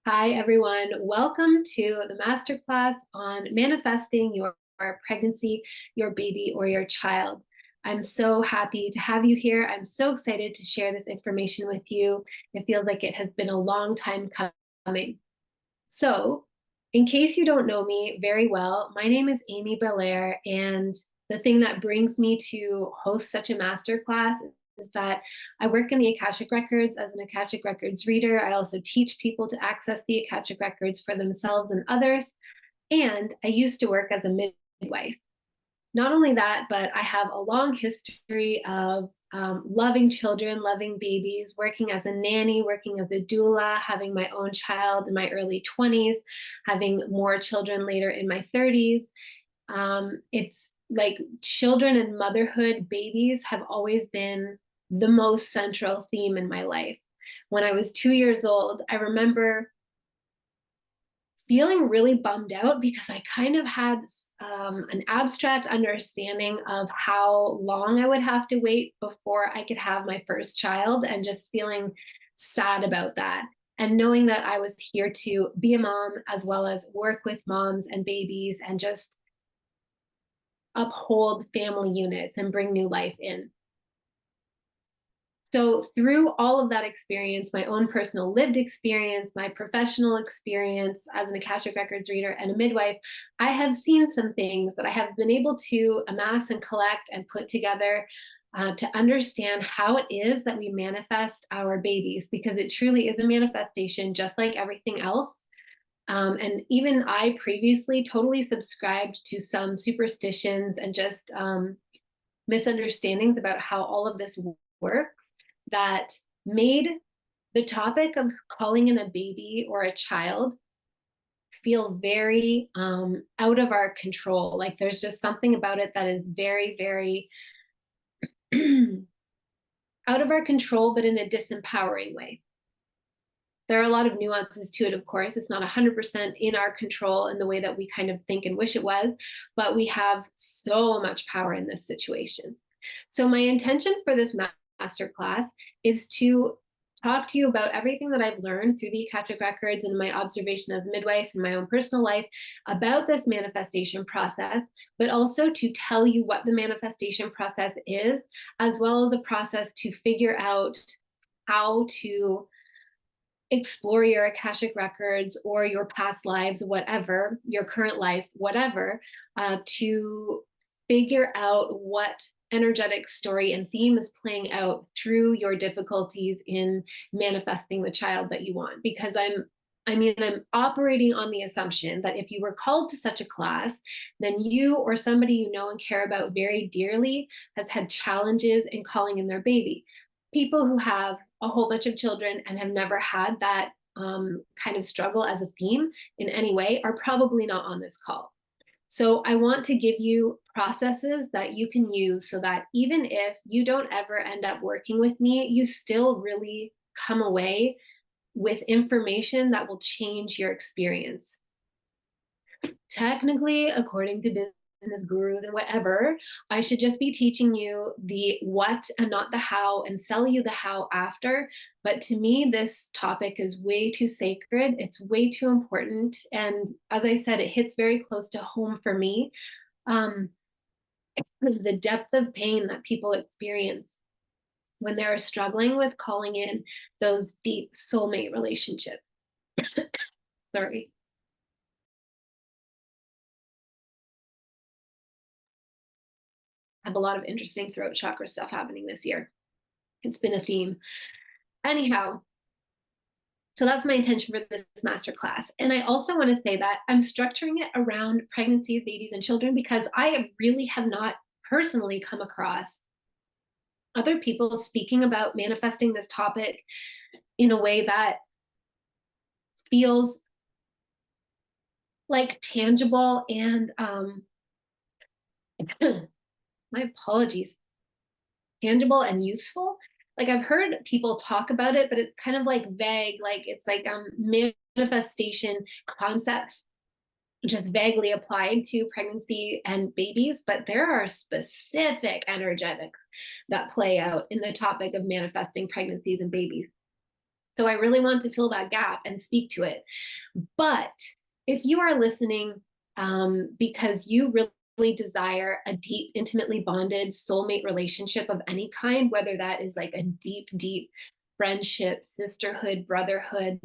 Hi, everyone. Welcome to the masterclass on manifesting your pregnancy, your baby, or your child. I'm so happy to have you here. I'm so excited to share this information with you. It feels like it has been a long time coming. So, in case you don't know me very well, my name is Amy Belair, and the thing that brings me to host such a masterclass is that I work in the Akashic Records as an Akashic Records reader. I also teach people to access the Akashic Records for themselves and others. And I used to work as a midwife. Not only that, but I have a long history of loving children, loving babies, working as a nanny, working as a doula, having my own child in my early 20s, having more children later in my 30s. It's like children and motherhood, babies have always been the most central theme in my life. When I was 2 years old, I remember feeling really bummed out because I kind of had an abstract understanding of how long I would have to wait before I could have my first child, and just feeling sad about that. And knowing that I was here to be a mom as well as work with moms and babies and just uphold family units and bring new life in. So through all of that experience, my own personal lived experience, my professional experience as an Akashic Records reader and a midwife, I have seen some things that I have been able to amass and collect and put together to understand how it is that we manifest our babies, because it truly is a manifestation just like everything else. And even I previously totally subscribed to some superstitions and just misunderstandings about how all of this works that made the topic of calling in a baby or a child feel very out of our control. Like there's just something about it that is very, very out of our control, but in a disempowering way. There are a lot of nuances to it, of course. It's not 100% in our control in the way that we kind of think and wish it was, but we have so much power in this situation. So my intention for this masterclass is to talk to you about everything that I've learned through the Akashic Records and my observation as a midwife in my own personal life about this manifestation process, but also to tell you what the manifestation process is, as well as the process to figure out how to explore your Akashic Records or your past lives, whatever, your current life, whatever, to figure out what energetic story and theme is playing out through your difficulties in manifesting the child that you want. Because I'm operating on the assumption that if you were called to such a class, then you or somebody you know and care about very dearly has had challenges in calling in their baby. People who have a whole bunch of children and have never had that kind of struggle as a theme in any way are probably not on this call. So I want to give you processes that you can use so that even if you don't ever end up working with me, you still really come away with information that will change your experience. Technically, according to business gurus and whatever, I should just be teaching you the what and not the how, and sell you the how after. But to me, this topic is way too sacred. It's way too important. And as I said, it hits very close to home for me. Um, the depth of pain that people experience when they're struggling with calling in those deep soulmate relationships. Sorry. I have a lot of interesting throat chakra stuff happening this year. It's been a theme. Anyhow, so that's my intention for this masterclass. And I also want to say that I'm structuring it around pregnancies, babies, and children because I really have not personally come across other people speaking about manifesting this topic in a way that feels like tangible and my apologies, tangible and useful. Like I've heard people talk about it, but it's kind of like vague, like it's like manifestation concepts just vaguely applied to pregnancy and babies, but there are specific energetics that play out in the topic of manifesting pregnancies and babies. So I really want to fill that gap and speak to it. But if you are listening because you really desire a deep, intimately bonded soulmate relationship of any kind, whether that is like a deep, deep friendship, sisterhood, brotherhood,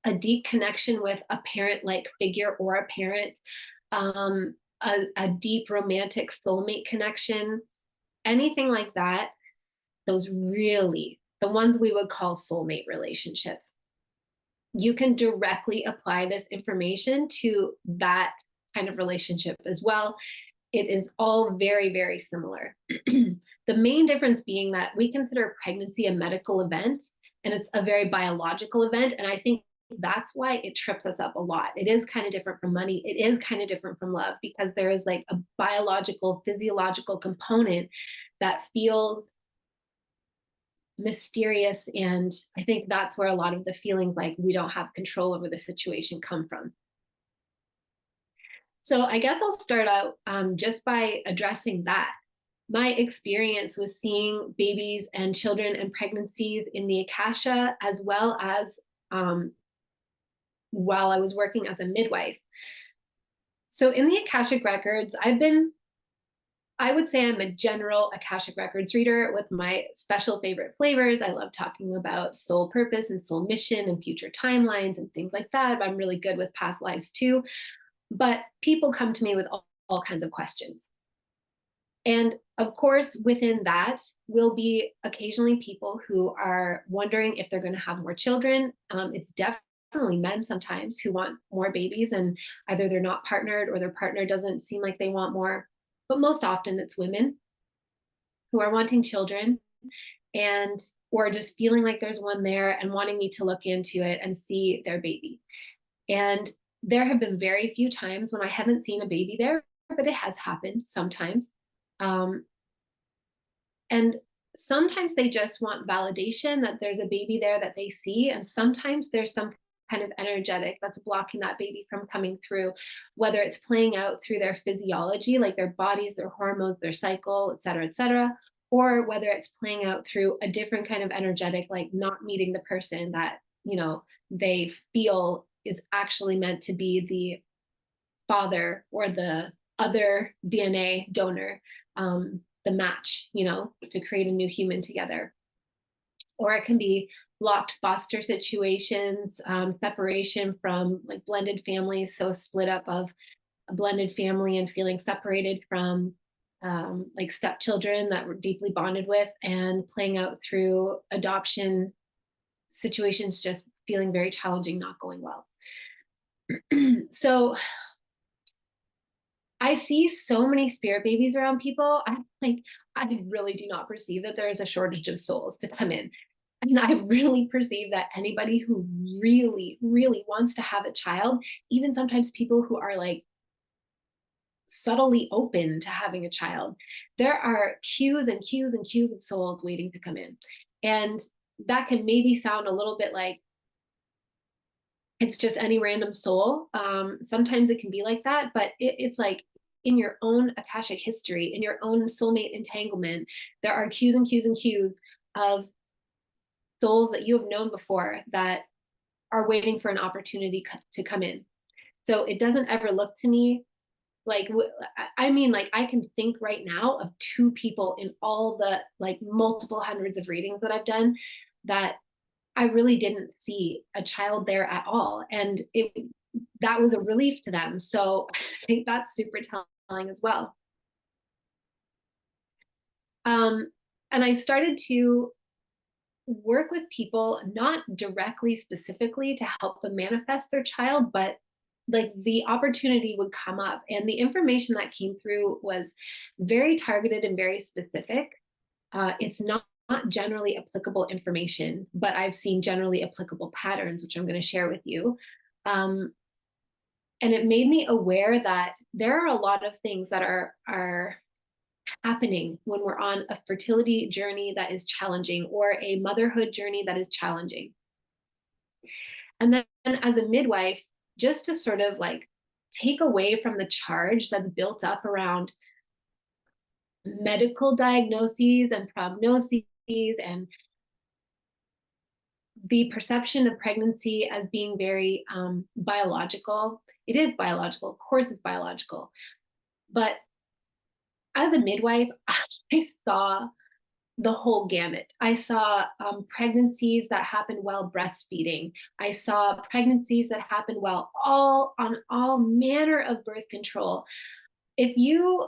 a deep connection with a parent-like figure or a parent, a deep romantic soulmate connection, anything like that, those really, the ones we would call soulmate relationships, you can directly apply this information to that kind of relationship as well. It is all very, very similar. The main difference being that we consider pregnancy a medical event and it's a very biological event. And I think that's why it trips us up a lot. It is kind of different from money. It is kind of different from love because there is like a biological, physiological component that feels mysterious. And I think that's where a lot of the feelings like we don't have control over the situation come from. So I guess I'll start out just by addressing that. My experience with seeing babies and children and pregnancies in the Akasha, as well as while I was working as a midwife. So in the Akashic Records, I would say I'm a general Akashic Records reader with my special favorite flavors. I love talking about soul purpose and soul mission and future timelines and things like that. I'm really good with past lives too. But people come to me with all kinds of questions. And of course, within that will be occasionally people who are wondering if they're going to have more children. It's definitely men sometimes who want more babies, and either they're not partnered or their partner doesn't seem like they want more. But most often it's women who are wanting children and or just feeling like there's one there and wanting me to look into it and see their baby. And there have been very few times when I haven't seen a baby there, but it has happened sometimes. And sometimes they just want validation that there's a baby there that they see. And sometimes there's some kind of energetic that's blocking that baby from coming through, whether it's playing out through their physiology, like their bodies, their hormones, their cycle, et cetera, or whether it's playing out through a different kind of energetic, like not meeting the person that, you know, they feel is actually meant to be the father or the other DNA donor, the match, you know, to create a new human together. Or it can be blocked foster situations, separation from like blended families, so a split up of a blended family and feeling separated from like stepchildren that were deeply bonded with, and playing out through adoption situations just feeling very challenging, not going well. So I see so many spirit babies around people. I really do not perceive that there is a shortage of souls to come in. And I really perceive that anybody who really, really wants to have a child, even sometimes people who are like subtly open to having a child, there are queues and queues and queues of souls waiting to come in. And that can maybe sound a little bit like it's just any random soul. Sometimes it can be like that, but it's like in your own Akashic history, in your own soulmate entanglement, there are queues and queues and queues of souls that you have known before that are waiting for an opportunity to come in. So it doesn't ever look to me like, I mean, like I can think right now of two people in all the like multiple hundreds of readings that I've done that I really didn't see a child there at all. And that was a relief to them. So I think that's super telling as well. And I started to work with people, not directly specifically to help them manifest their child, but like the opportunity would come up. And the information that came through was very targeted and very specific. It's not generally applicable information, but I've seen generally applicable patterns, which I'm going to share with you. And it made me aware that there are a lot of things that are happening when we're on a fertility journey that is challenging or a motherhood journey that is challenging. And then as a midwife, just to sort of like take away from the charge that's built up around medical diagnoses and prognoses and the perception of pregnancy as being very biological. It is biological, of course it's biological. But as a midwife, I saw the whole gamut. I saw pregnancies that happened while breastfeeding. I saw pregnancies that happened while on all manner of birth control. If you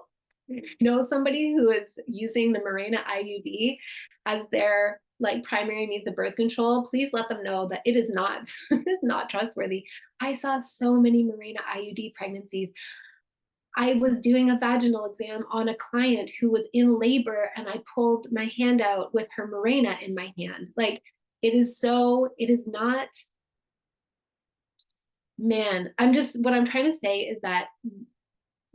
know somebody who is using the Mirena IUD as their like primary means of birth control, please let them know that it is not it is not trustworthy. I saw so many Mirena IUD pregnancies. I was doing a vaginal exam on a client who was in labor, and I pulled my hand out with her Mirena in my hand. Like, it is not, man, what I'm trying to say is that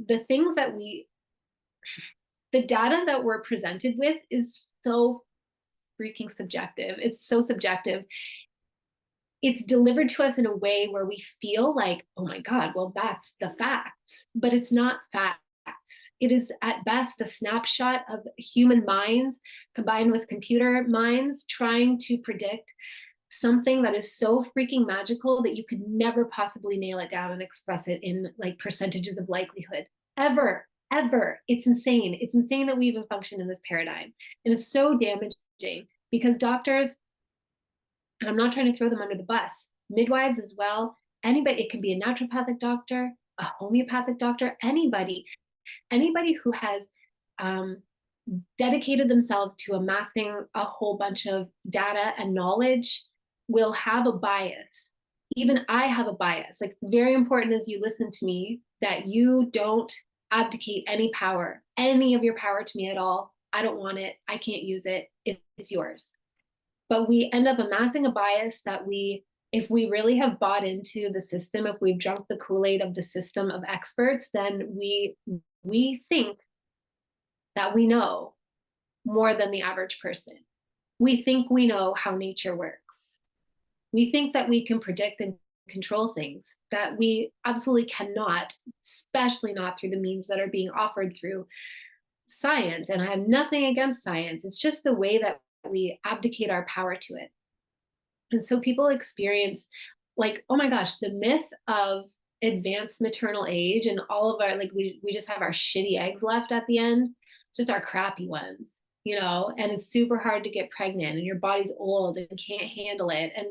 the things that the data that we're presented with is so freaking subjective. It's so subjective. It's delivered to us in a way where we feel like, oh my God, well, that's the facts, but it's not facts. It is at best a snapshot of human minds combined with computer minds trying to predict something that is so freaking magical that you could never possibly nail it down and express it in like percentages of likelihood ever. It's insane. It's insane that we even function in this paradigm. And it's so damaging because doctors, and I'm not trying to throw them under the bus, midwives as well, anybody, it can be a naturopathic doctor, a homeopathic doctor, anybody who has dedicated themselves to amassing a whole bunch of data and knowledge will have a bias. Even I have a bias. Like, very important as you listen to me that you don't abdicate any of your power to me at all. I don't want it. I can't use it. It's yours. But we end up amassing a bias that if we really have bought into the system, if we've drunk the Kool-Aid of the system of experts, then we think that we know more than the average person. We think we know how nature works. We think that we can predict and control things that we absolutely cannot, especially not through the means that are being offered through science. And I have nothing against science. It's just the way that we abdicate our power to it. And so people experience like, oh my gosh, the myth of advanced maternal age and all of our, like, we just have our shitty eggs left at the end. It's just our crappy ones, and it's super hard to get pregnant and your body's old and can't handle it. And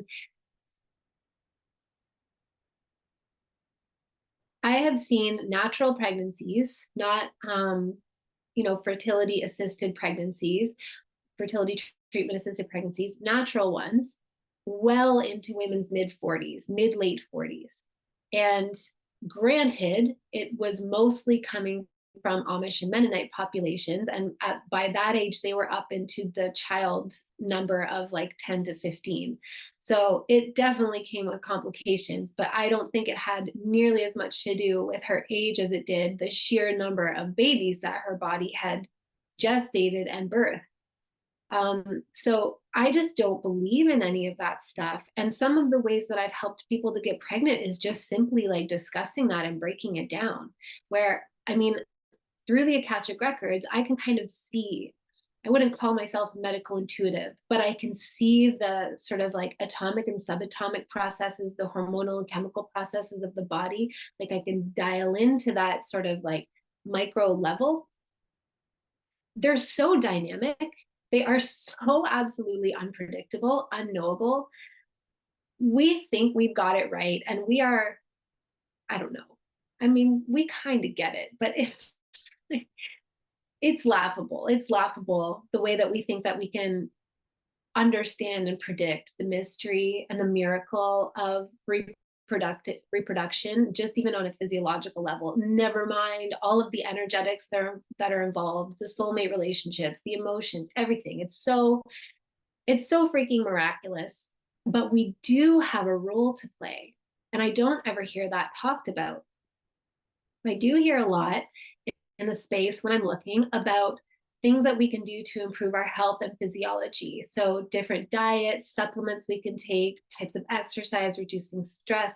I have seen natural pregnancies, not, fertility assisted pregnancies, fertility treatment assisted pregnancies, natural ones, well into women's mid late 40s. And granted, it was mostly coming from Amish and Mennonite populations. And by that age, they were up into the child number of like 10 to 15. So it definitely came with complications, but I don't think it had nearly as much to do with her age as it did the sheer number of babies that her body had gestated and birthed. So I just don't believe in any of that stuff. And some of the ways that I've helped people to get pregnant is just simply like discussing that and breaking it down. Where, I mean, through the Akashic records, I can kind of see, I wouldn't call myself medical intuitive, but I can see the sort of like atomic and subatomic processes, the hormonal and chemical processes of the body. Like, I can dial into that sort of like micro level. They're so dynamic. They are so absolutely unpredictable, unknowable. We think we've got it right. And we are, I don't know. I mean, we kind of get it, but it's laughable. It's laughable the way that we think that we can understand and predict the mystery and the miracle of reproduction, just even on a physiological level. Never mind all of the energetics that are involved, the soulmate relationships, the emotions, everything. It's so freaking miraculous. But we do have a role to play. And I don't ever hear that talked about. I do hear a lot in the space when I'm looking about things that we can do to improve our health and physiology. So different diets, supplements we can take, types of exercise, reducing stress,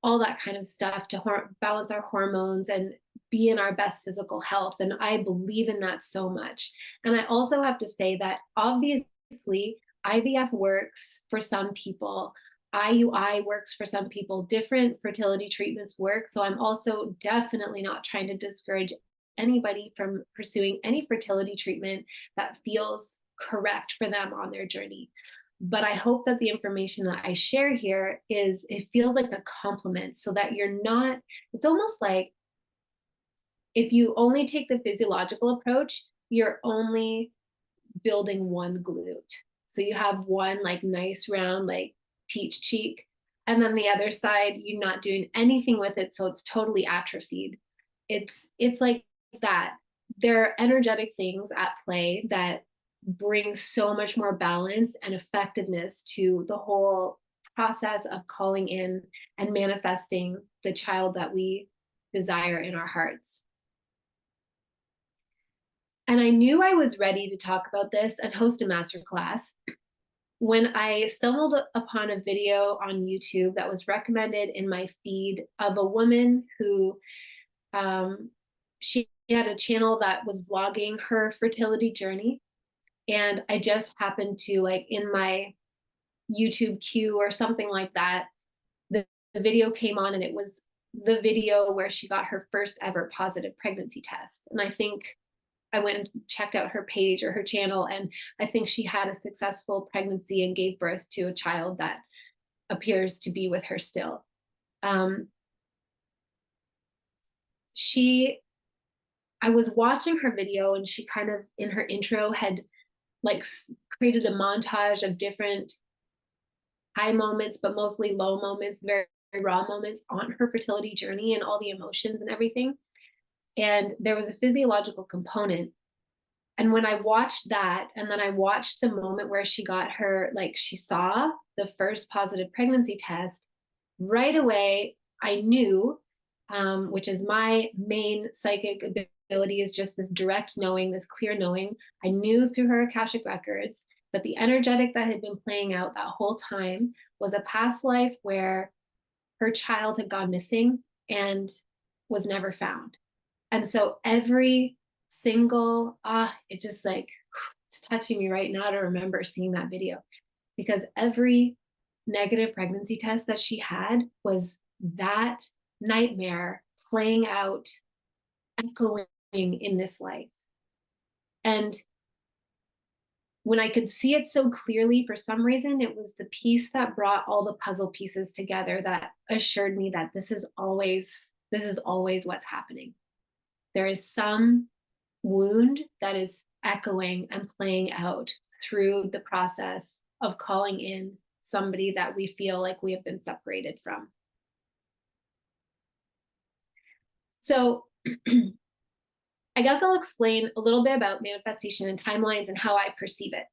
all that kind of stuff to balance our hormones and be in our best physical health. And I believe in that so much. And I also have to say that obviously IVF works for some people. IUI works for some people. Different fertility treatments work. So I'm also definitely not trying to discourage anybody from pursuing any fertility treatment that feels correct for them on their journey. But I hope that the information that I share here is, it feels like a compliment, so that you're not, it's almost like if you only take the physiological approach, you're only building one glute. So you have one like nice round, like peach cheek, and then the other side, you're not doing anything with it. So it's totally atrophied. It's like that. There are energetic things at play that bring so much more balance and effectiveness to the whole process of calling in and manifesting the child that we desire in our hearts. And I knew I was ready to talk about this and host a masterclass when I stumbled upon a video on YouTube that was recommended in my feed of a woman who, she had a channel that was vlogging her fertility journey. And I just happened to, like, in my YouTube queue or something like that, the video came on, and it was the video where she got her first ever positive pregnancy test. And I think I went and checked out her page or her channel, and I think she had a successful pregnancy and gave birth to a child that appears to be with her still. I was watching her video, and she kind of, in her intro, had like created a montage of different high moments, but mostly low moments, very, very raw moments on her fertility journey and all the emotions and everything. And there was a physiological component. And when I watched that, and then I watched the moment where she got her, like, she saw the first positive pregnancy test, right away, I knew, which is my main psychic ability, is just this direct knowing, this clear knowing. I knew through her Akashic records that the energetic that had been playing out that whole time was a past life where her child had gone missing and was never found. And so every single, it just like, it's touching me right now to remember seeing that video, because every negative pregnancy test that she had was that nightmare playing out, echoing in this life. And when I could see it so clearly, for some reason, it was the piece that brought all the puzzle pieces together that assured me that this is always what's happening. There is some wound that is echoing and playing out through the process of calling in somebody that we feel like we have been separated from. So I guess I'll explain a little bit about manifestation and timelines and how I perceive it.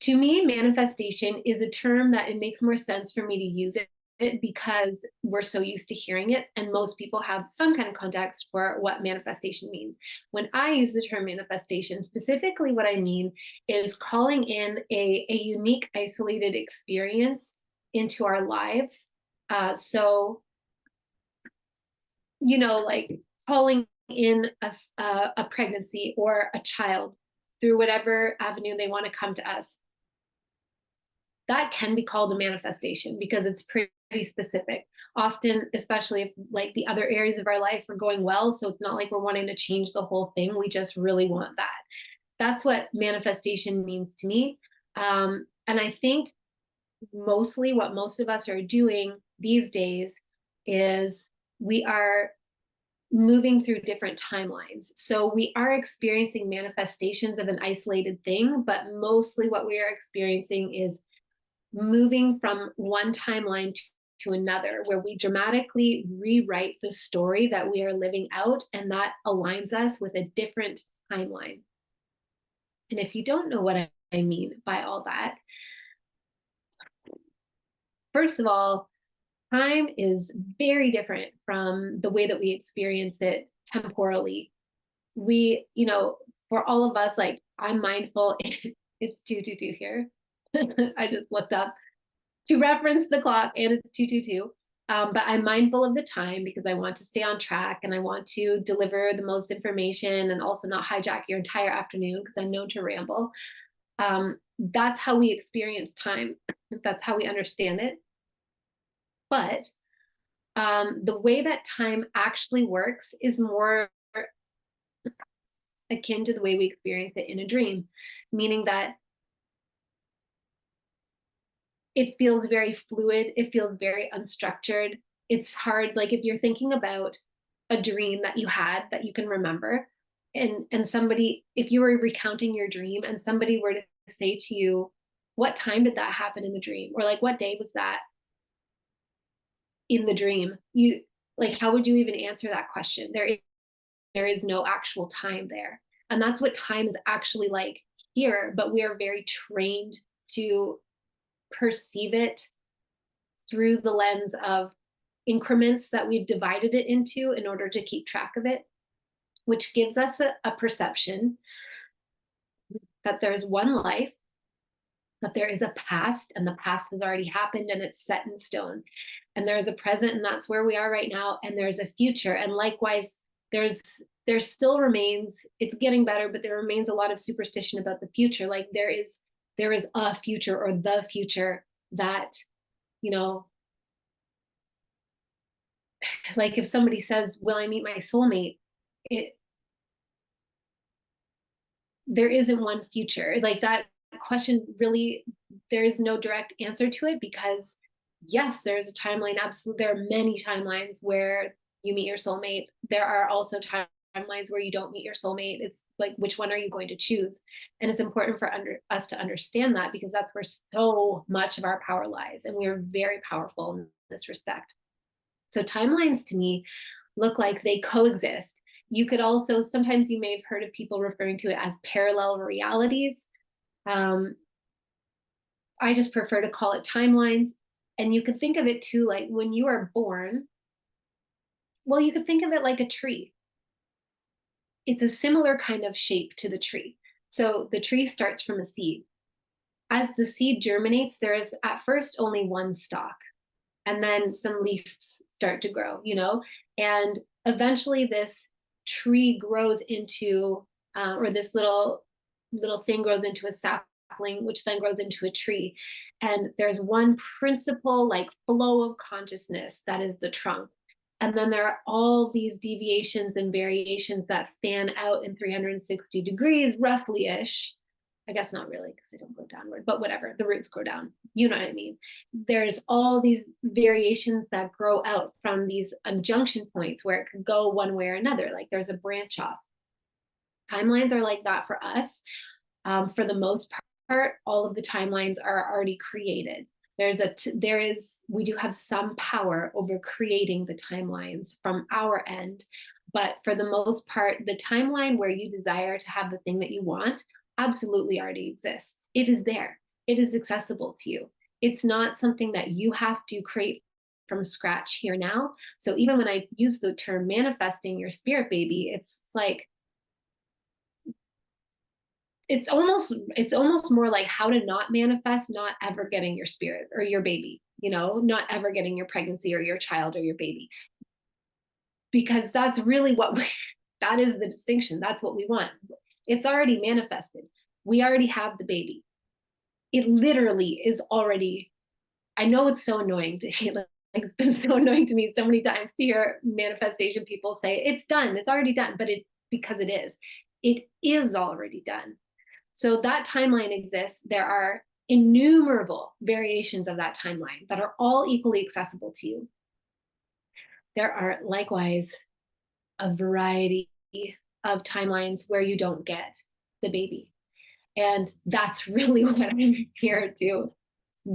To me, manifestation is a term that it makes more sense for me to use it because we're so used to hearing it, and most people have some kind of context for what manifestation means. When I use the term manifestation, specifically what I mean is calling in a unique, isolated experience into our lives. So, like calling in a pregnancy or a child through whatever avenue they want to come to us. That can be called a manifestation because it's pretty specific. Often, especially if like the other areas of our life are going well, so it's not like we're wanting to change the whole thing. We just really want that. That's what manifestation means to me. And I think mostly what most of us are doing these days is we are moving through different timelines. So we are experiencing manifestations of an isolated thing, but mostly what we are experiencing is moving from one timeline to another, where we dramatically rewrite the story that we are living out, and that aligns us with a different timeline. And if you don't know what I mean by all that, first of all, time is very different from the way that we experience it temporally. We, for all of us, like, I'm mindful, it's 2:22 here. I just looked up to reference the clock, and it's 2:22. But I'm mindful of the time because I want to stay on track and I want to deliver the most information and also not hijack your entire afternoon because I'm known to ramble. That's how we experience time. That's how we understand it. But the way that time actually works is more akin to the way we experience it in a dream, meaning that it feels very fluid, it feels very unstructured. It's hard, like if you're thinking about a dream that you had that you can remember, and somebody, if you were recounting your dream and somebody were to say to you, what time did that happen in the dream? Or like, what day was that in the dream? You, like, how would you even answer that question? There is no actual time there. And that's what time is actually like here, but we are very trained to perceive it through the lens of increments that we've divided it into in order to keep track of it, which gives us a perception that there's one life, that there is a past, and the past has already happened and it's set in stone. And there is a present, and that's where we are right now. And there's a future. And likewise, there still remains, it's getting better, but there remains a lot of superstition about the future. Like there is a future or the future that, you know, like if somebody says, will I meet my soulmate? There isn't one future. Like that question really, there's no direct answer to it, because yes, there's a timeline. Absolutely. There are many timelines where you meet your soulmate. There are also timelines where you don't meet your soulmate. It's like, which one are you going to choose? And it's important for us to understand that, because that's where so much of our power lies. And we are very powerful in this respect. So timelines to me look like they coexist. You could also, sometimes you may have heard of people referring to it as parallel realities. I just prefer to call it timelines. And you could think of it too, like when you are born, well, you could think of it like a tree. It's a similar kind of shape to the tree. So the tree starts from a seed. As the seed germinates, there is at first only one stalk, and then some leaves start to grow, you know, and eventually this tree grows into, or this little thing grows into a sapling, which then grows into a tree. And there's one principal like flow of consciousness that is the trunk. And then there are all these deviations and variations that fan out in 360 degrees, roughly ish. I guess not really, because they don't go downward, but whatever, the roots grow down. You know what I mean? There's all these variations that grow out from these junction points where it could go one way or another. Like there's a branch off. Timelines are like that for us. For the most part, all of the timelines are already created. We do have some power over creating the timelines from our end, but for the most part, the timeline where you desire to have the thing that you want absolutely already exists. It is there. It is accessible to you. It's not something that you have to create from scratch here now. So even when I use the term manifesting your spirit baby, it's like, it's almost more like how to not manifest not ever getting your spirit or your baby, you know, not ever getting your pregnancy or your child or your baby, because that's really that is the distinction. That's what we want. It's already manifested. We already have the baby. It literally is already, I know it's so annoying to hear, like it's been so annoying to me so many times to hear manifestation people say it's done, it's already done, but because it is already done. So that timeline exists. There are innumerable variations of that timeline that are all equally accessible to you. There are likewise a variety of timelines where you don't get the baby. And that's really what I'm here to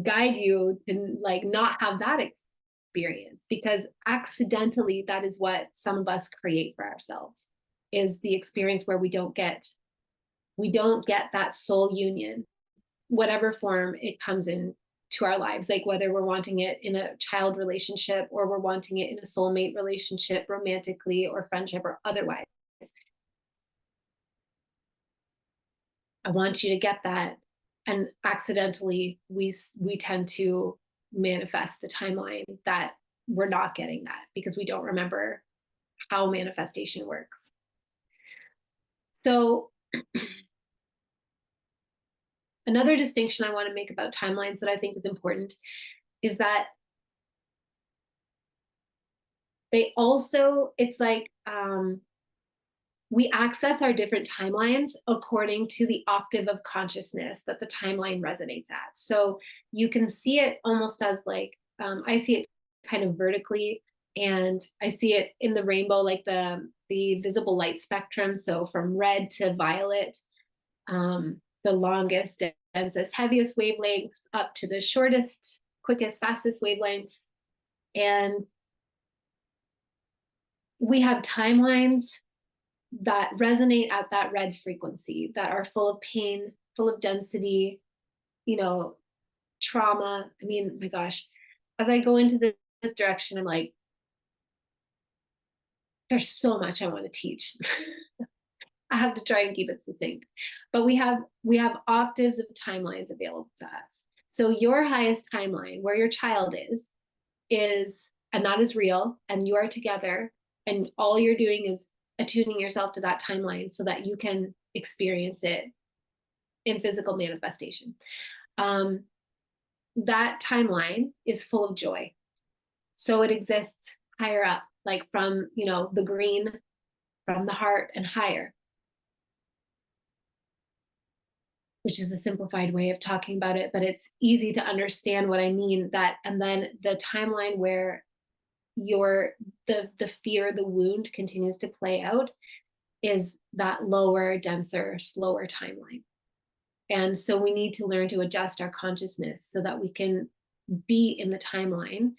guide you to, like, not have that experience, because accidentally that is what some of us create for ourselves, is the experience where we don't get that soul union, whatever form it comes in to our lives, like whether we're wanting it in a child relationship or we're wanting it in a soulmate relationship, romantically or friendship or otherwise. I want you to get that. And accidentally we tend to manifest the timeline that we're not getting that, because we don't remember how manifestation works. So Another distinction I want to make about timelines that I think is important is that they also, it's like, we access our different timelines according to the octave of consciousness that the timeline resonates at. So you can see it almost as like, I see it kind of vertically, and I see it in the rainbow, like the visible light spectrum. So from red to violet, the longest, densest, heaviest wavelength up to the shortest, quickest, fastest wavelength. And we have timelines that resonate at that red frequency, that are full of pain, full of density, you know, trauma. I mean, my gosh, as I go into this direction, I'm like, there's so much I want to teach. I have to try and keep it succinct. But we have octaves of timelines available to us. So your highest timeline, where your child is, and that is real, and you are together, and all you're doing is attuning yourself to that timeline so that you can experience it in physical manifestation. That timeline is full of joy. So it exists higher up, like from, the green, from the heart and higher, which is a simplified way of talking about it, but it's easy to understand what I mean. That, and then the timeline where the fear, the wound continues to play out, is that lower, denser, slower timeline. And so we need to learn to adjust our consciousness so that we can be in the timeline,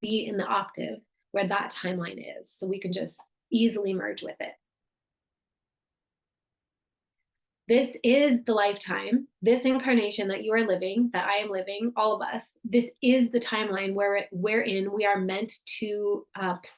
be in the octave where that timeline is, so we can just easily merge with it. This is the lifetime, this incarnation that you are living, that I am living, all of us. This is the timeline wherein we are meant to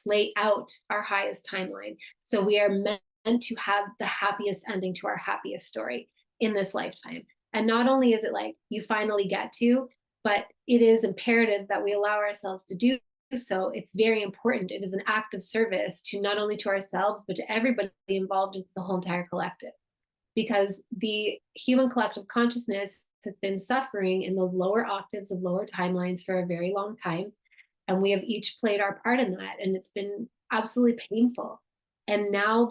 play out our highest timeline. So we are meant to have the happiest ending to our happiest story in this lifetime. And not only is it like you finally get to, but it is imperative that we allow ourselves to do so. It's very important. It is an act of service to not only to ourselves, but to everybody involved in the whole entire collective. Because the human collective consciousness has been suffering in those lower octaves of lower timelines for a very long time. And we have each played our part in that. And it's been absolutely painful. And now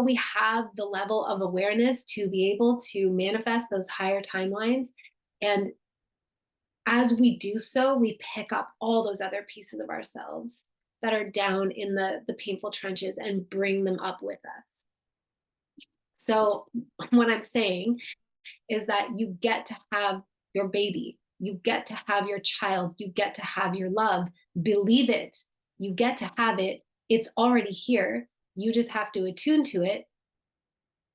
we have the level of awareness to be able to manifest those higher timelines. And as we do so, we pick up all those other pieces of ourselves that are down in the painful trenches and bring them up with us. So what I'm saying is that you get to have your baby, you get to have your child, you get to have your love. Believe it, you get to have it. It's already here. You just have to attune to it.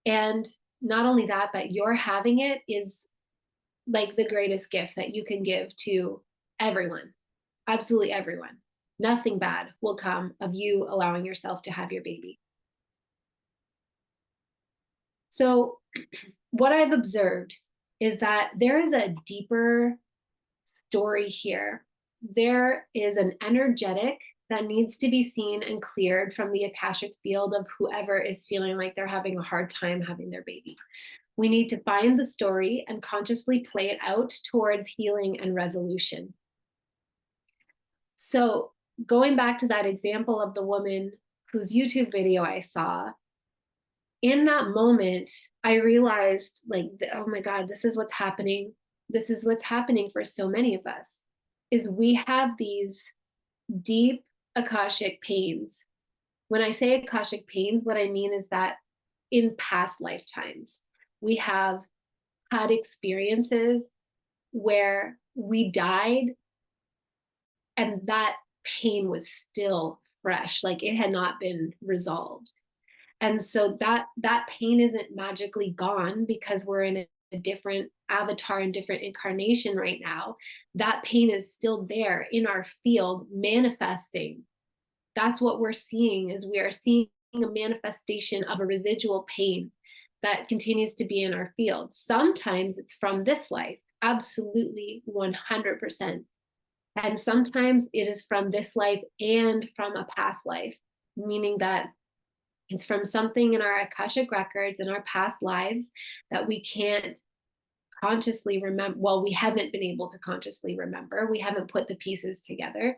And not only that, but your having it is like the greatest gift that you can give to everyone, absolutely everyone. Nothing bad will come of you allowing yourself to have your baby. So what I've observed is that there is a deeper story here. There is an energetic that needs to be seen and cleared from the Akashic field of whoever is feeling like they're having a hard time having their baby. We need to find the story and consciously play it out towards healing and resolution. So going back to that example of the woman whose YouTube video I saw, in that moment, I realized, like, oh my God, this is what's happening. This is what's happening for so many of us, is we have these deep Akashic pains. When I say Akashic pains, what I mean is that in past lifetimes, we have had experiences where we died and that pain was still fresh, like it had not been resolved. And so that pain isn't magically gone because we're in a different avatar and different incarnation right now. That pain is still there in our field, manifesting. That's what we're seeing, is we are seeing a manifestation of a residual pain that continues to be in our field. Sometimes it's from this life, absolutely 100%. And sometimes it is from this life and from a past life, meaning that It's from something in our Akashic records in our past lives that we can't consciously remember. Well, we haven't been able to consciously remember. We haven't put the pieces together.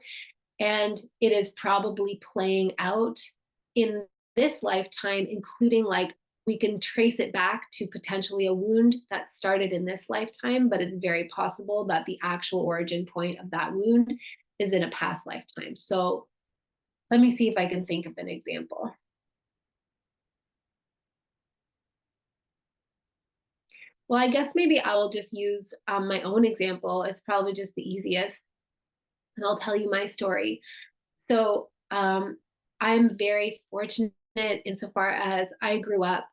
And it is probably playing out in this lifetime, including like we can trace it back to potentially a wound that started in this lifetime, but it's very possible that the actual origin point of that wound is in a past lifetime. So let me see if I can think of an example. Well, I guess maybe I will just use my own example. It's probably just the easiest, and I'll tell you my story. So I'm very fortunate insofar as I grew up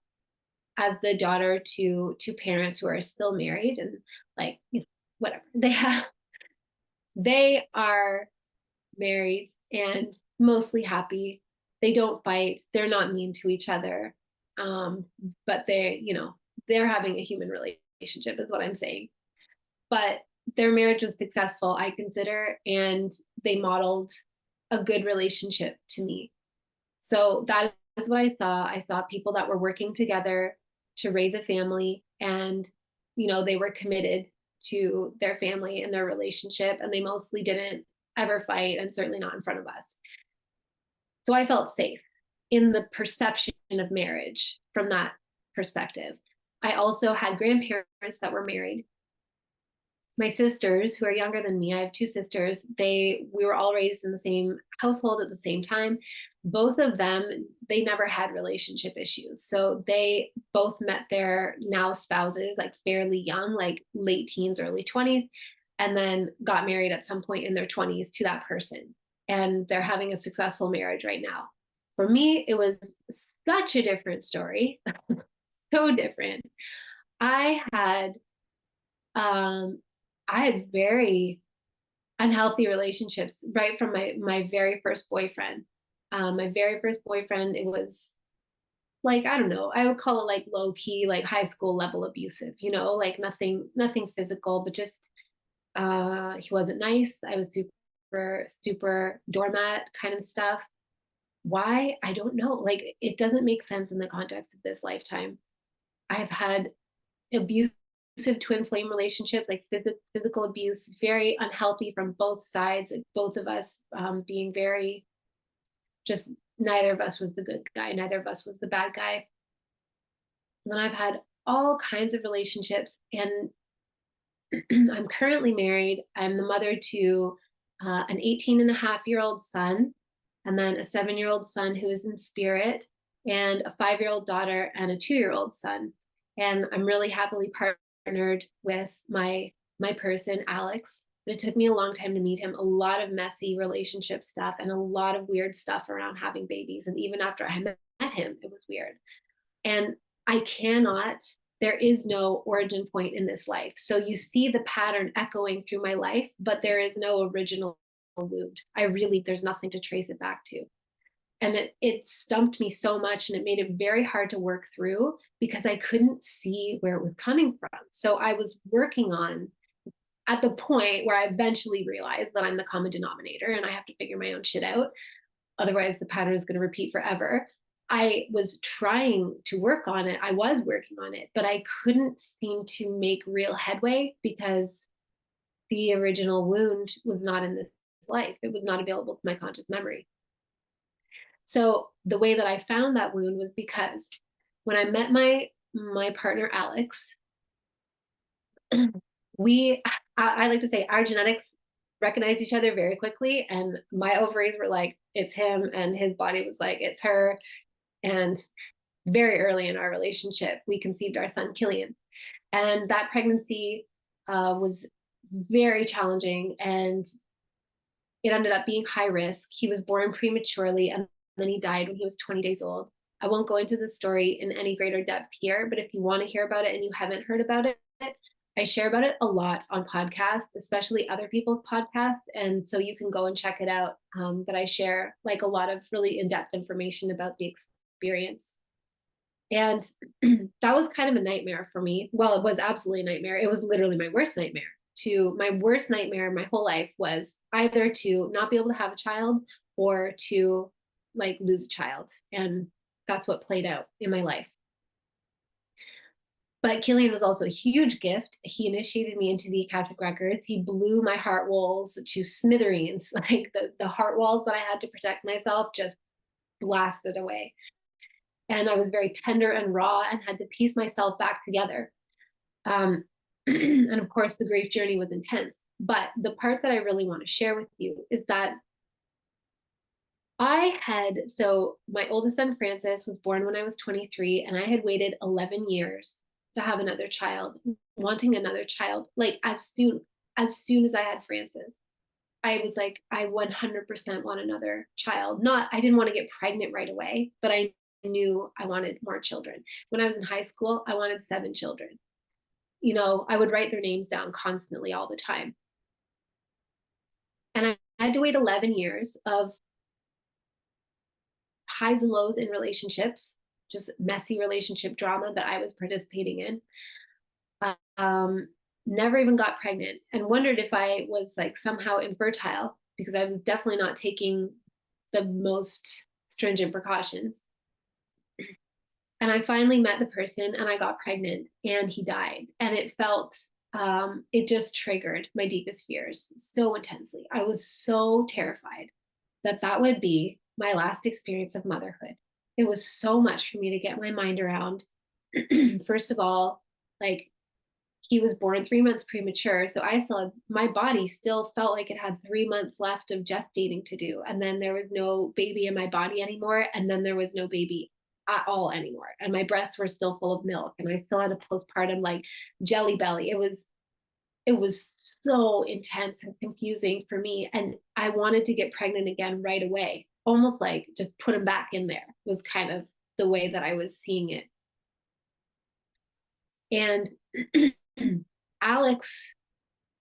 as the daughter to two parents who are still married and like, you know, whatever. They are married and mostly happy. They don't fight. They're not mean to each other. Um, but they're having a human relationship is what I'm saying. But their marriage was successful, I consider, and they modeled a good relationship to me. So that is what I saw. I saw people that were working together to raise a family, and they were committed to their family and their relationship, and they mostly didn't ever fight, and certainly not in front of us. So I felt safe in the perception of marriage from that perspective. I also had grandparents that were married. My sisters, who are younger than me, I have two sisters, we were all raised in the same household at the same time. Both of them, they never had relationship issues. So they both met their now spouses like fairly young, like late teens, early 20s, and then got married at some point in their 20s to that person. And they're having a successful marriage right now. For me, it was such a different story. So different. I had um I had very unhealthy relationships right from my very first boyfriend. My very first boyfriend, it was like, I don't know, I would call it like low key, like high school level abusive, like nothing physical, but just he wasn't nice. I was super, super doormat kind of stuff. Why? I don't know. Like it doesn't make sense in the context of this lifetime. I've had abusive twin flame relationships, like physical abuse, very unhealthy from both sides, like both of us being very just neither of us was the good guy, neither of us was the bad guy. And then I've had all kinds of relationships, and I'm currently married. I'm the mother to an 18 and a half year old son, and then a 7-year-old son who is in spirit, and a 5-year-old daughter and a 2-year-old son. And I'm really happily partnered with my person, Alex. But it took me a long time to meet him, a lot of messy relationship stuff and a lot of weird stuff around having babies. And even after I met him, it was weird. And I cannot, there is no origin point in this life. So you see the pattern echoing through my life, but there is no original wound. There's nothing to trace it back to. And it stumped me so much, and it made it very hard to work through because I couldn't see where it was coming from. So I was working on at the point where I eventually realized that I'm the common denominator and I have to figure my own shit out. Otherwise, the pattern is going to repeat forever. I was trying to work on it. I was working on it, but I couldn't seem to make real headway because the original wound was not in this life. It was not available to my conscious memory. So the way that I found that wound was because when I met my partner, Alex, I like to say our genetics recognized each other very quickly, and my ovaries were like, it's him, and his body was like, it's her. And very early in our relationship, we conceived our son, Killian. And that pregnancy was very challenging, and it ended up being high risk. He was born prematurely, and then he died when he was 20 days old. I won't go into the story in any greater depth here, but if you want to hear about it and you haven't heard about it, I share about it a lot on podcasts, especially other people's podcasts. And so you can go and check it out. But I share like a lot of really in-depth information about the experience. And that was kind of a nightmare for me. Well, it was absolutely a nightmare. It was literally my worst nightmare. My worst nightmare in my whole life was either to not be able to have a child or to like lose a child. And that's what played out in my life. But Killian was also a huge gift. He initiated me into the Akashic records. He blew my heart walls to smithereens. Like the heart walls that I had to protect myself just blasted away. And I was very tender and raw and had to piece myself back together. And of course, the grief journey was intense. But the part that I really want to share with you is that so my oldest son, Francis, was born when I was 23, and I had waited 11 years to have another child, wanting another child. Like as soon as I had Francis, I was like, I 100% want another child. I didn't want to get pregnant right away, but I knew I wanted more children. When I was in high school, I wanted 7 children. I would write their names down constantly all the time. And I had to wait 11 years of highs and lows in relationships, just messy relationship drama that I was participating in. Never even got pregnant, and wondered if I was like somehow infertile, because I was definitely not taking the most stringent precautions. And I finally met the person and I got pregnant, and he died. And it just triggered my deepest fears so intensely. I was so terrified that that would be my last experience of motherhood. It was so much for me to get my mind around. First of all, like, he was born 3 months premature. So my body still felt like it had 3 months left of gestating to do. And then there was no baby in my body anymore. And then there was no baby at all anymore. And my breasts were still full of milk. And I still had a postpartum like jelly belly. It was so intense and confusing for me. And I wanted to get pregnant again right away, almost like just put him back in there was kind of the way that I was seeing it. And Alex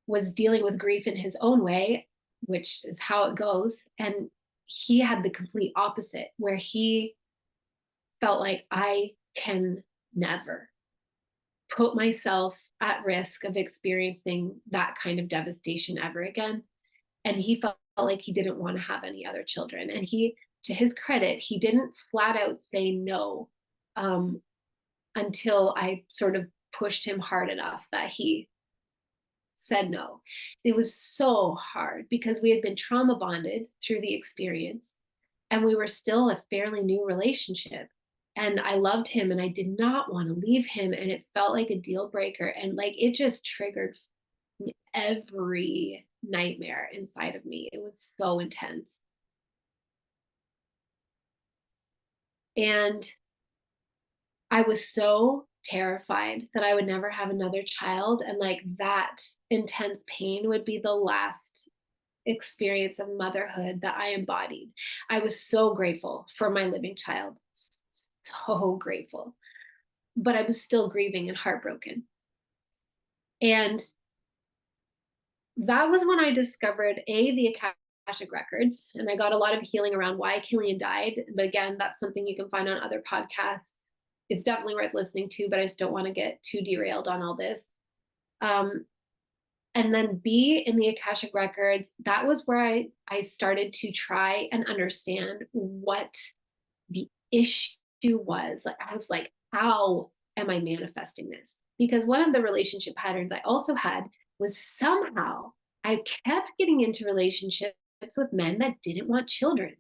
was dealing with grief in his own way, which is how it goes. And he had the complete opposite, where he felt like, I can never put myself at risk of experiencing that kind of devastation ever again. And he felt like he didn't want to have any other children. And to his credit, he didn't flat out say no, until I sort of pushed him hard enough that he said no. It was so hard because we had been trauma bonded through the experience, and we were still a fairly new relationship. And I loved him and I did not want to leave him. And it felt like a deal breaker. And like it just triggered every nightmare inside of me. It was so intense. And I was so terrified that I would never have another child. And like that intense pain would be the last experience of motherhood that I embodied. I was so grateful for my living child. So grateful. But I was still grieving and heartbroken. And that was when I discovered the Akashic records, and I got a lot of healing around why Killian died. But again, that's something you can find on other podcasts. It's definitely worth listening to, but I just don't want to get too derailed on all this. And then B, in the Akashic records, that was where I started to try and understand what the issue was. Like, I was like, how am I manifesting this? Because one of the relationship patterns I also had was somehow I kept getting into relationships with men that didn't want children.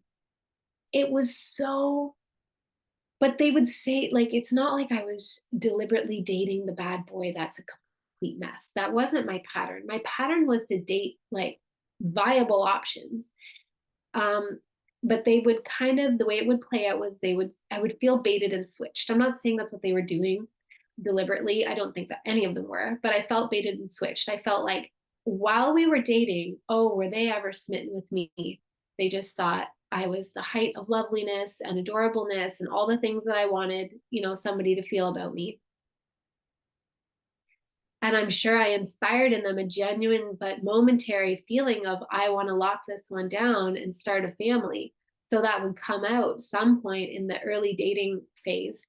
It was so, but they would say, like, it's not like I was deliberately dating the bad boy that's a complete mess. That wasn't my pattern. My pattern was to date like viable options. But they would the way it would play out was I would feel baited and switched. I'm not saying that's what they were doing deliberately. I don't think that any of them were, but I felt baited and switched. I felt like while we were dating, oh, were they ever smitten with me? They just thought I was the height of loveliness and adorableness and all the things that I wanted, somebody to feel about me. And I'm sure I inspired in them a genuine but momentary feeling of, I want to lock this one down and start a family. So that would come out some point in the early dating phase.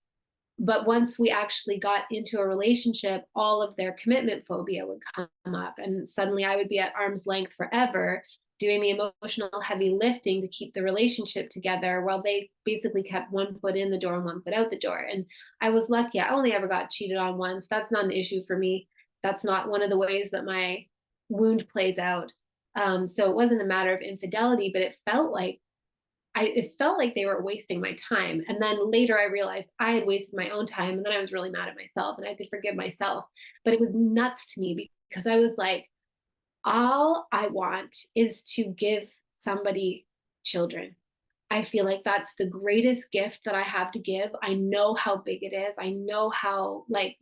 But once we actually got into a relationship, all of their commitment phobia would come up. And suddenly I would be at arm's length forever doing the emotional heavy lifting to keep the relationship together while they basically kept one foot in the door and one foot out the door. And I was lucky. I only ever got cheated on once. That's not an issue for me. That's not one of the ways that my wound plays out. So it wasn't a matter of infidelity, but it felt like they were wasting my time. And then later I realized I had wasted my own time. And then I was really mad at myself and I had to forgive myself. But it was nuts to me because I was like, all I want is to give somebody children. I feel like that's the greatest gift that I have to give. I know how big it is. I know how big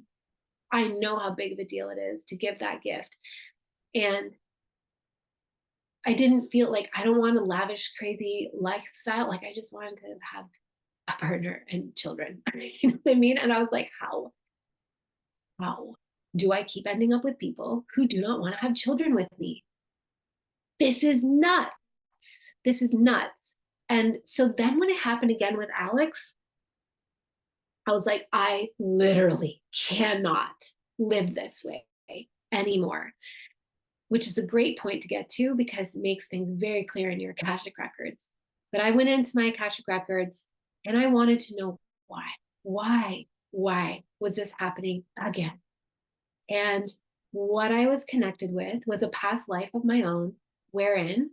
of a deal it is to give that gift. And I didn't feel like I don't want a lavish, crazy lifestyle. Like I just wanted to have a partner and children. You know what I mean? And I was like, how do I keep ending up with people who do not want to have children with me? This is nuts. This is nuts. And so then when it happened again with Alex, I was like, I literally cannot live this way anymore, which is a great point to get to because it makes things very clear in your Akashic records. But I went into my Akashic records and I wanted to know why. Why was this happening again? And what I was connected with was a past life of my own, wherein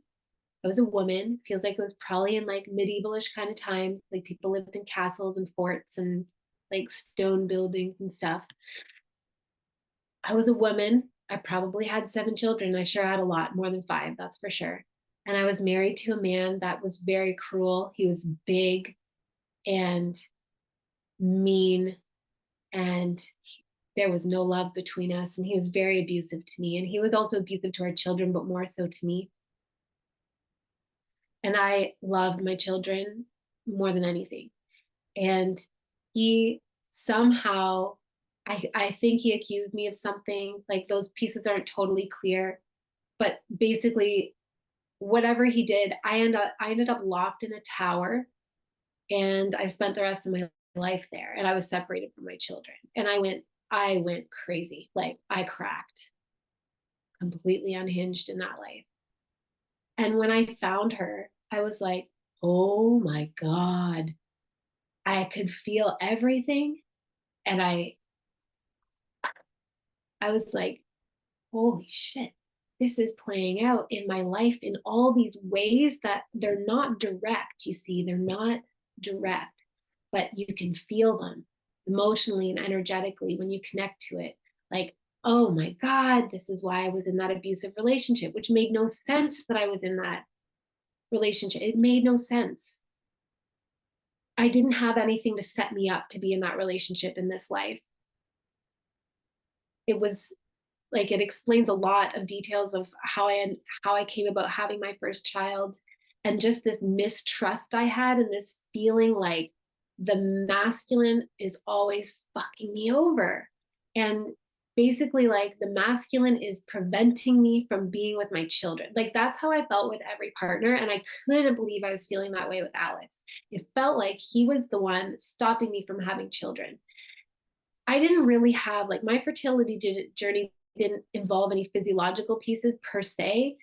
I was a woman. Feels like it was probably in like medievalish kind of times. Like people lived in castles and forts and like stone buildings and stuff. I was a woman. I probably had 7 children. I sure had a lot, more than 5, that's for sure. And I was married to a man that was very cruel. He was big and mean, and there was no love between us. And he was very abusive to me. And he was also abusive to our children, but more so to me. And I loved my children more than anything. And he somehow, I think he accused me of something, like those pieces aren't totally clear, but basically whatever he did, I ended up locked in a tower and I spent the rest of my life there and I was separated from my children. And I went crazy. Like I cracked, completely unhinged in that life. And when I found her, I was like, oh my God, I could feel everything. And I was like, holy shit, this is playing out in my life in all these ways that they're not direct. You see, they're not direct, but you can feel them emotionally and energetically when you connect to it. Like, oh my God, this is why I was in that abusive relationship, which made no sense that I was in that relationship. It made no sense. I didn't have anything to set me up to be in that relationship in this life. It was like it explains a lot of details of how I came about having my first child and just this mistrust I had and this feeling like the masculine is always fucking me over. And basically like the masculine is preventing me from being with my children. Like that's how I felt with every partner. And I couldn't believe I was feeling that way with Alex. It felt like he was the one stopping me from having children. I didn't really have like my fertility journey didn't involve any physiological pieces per se,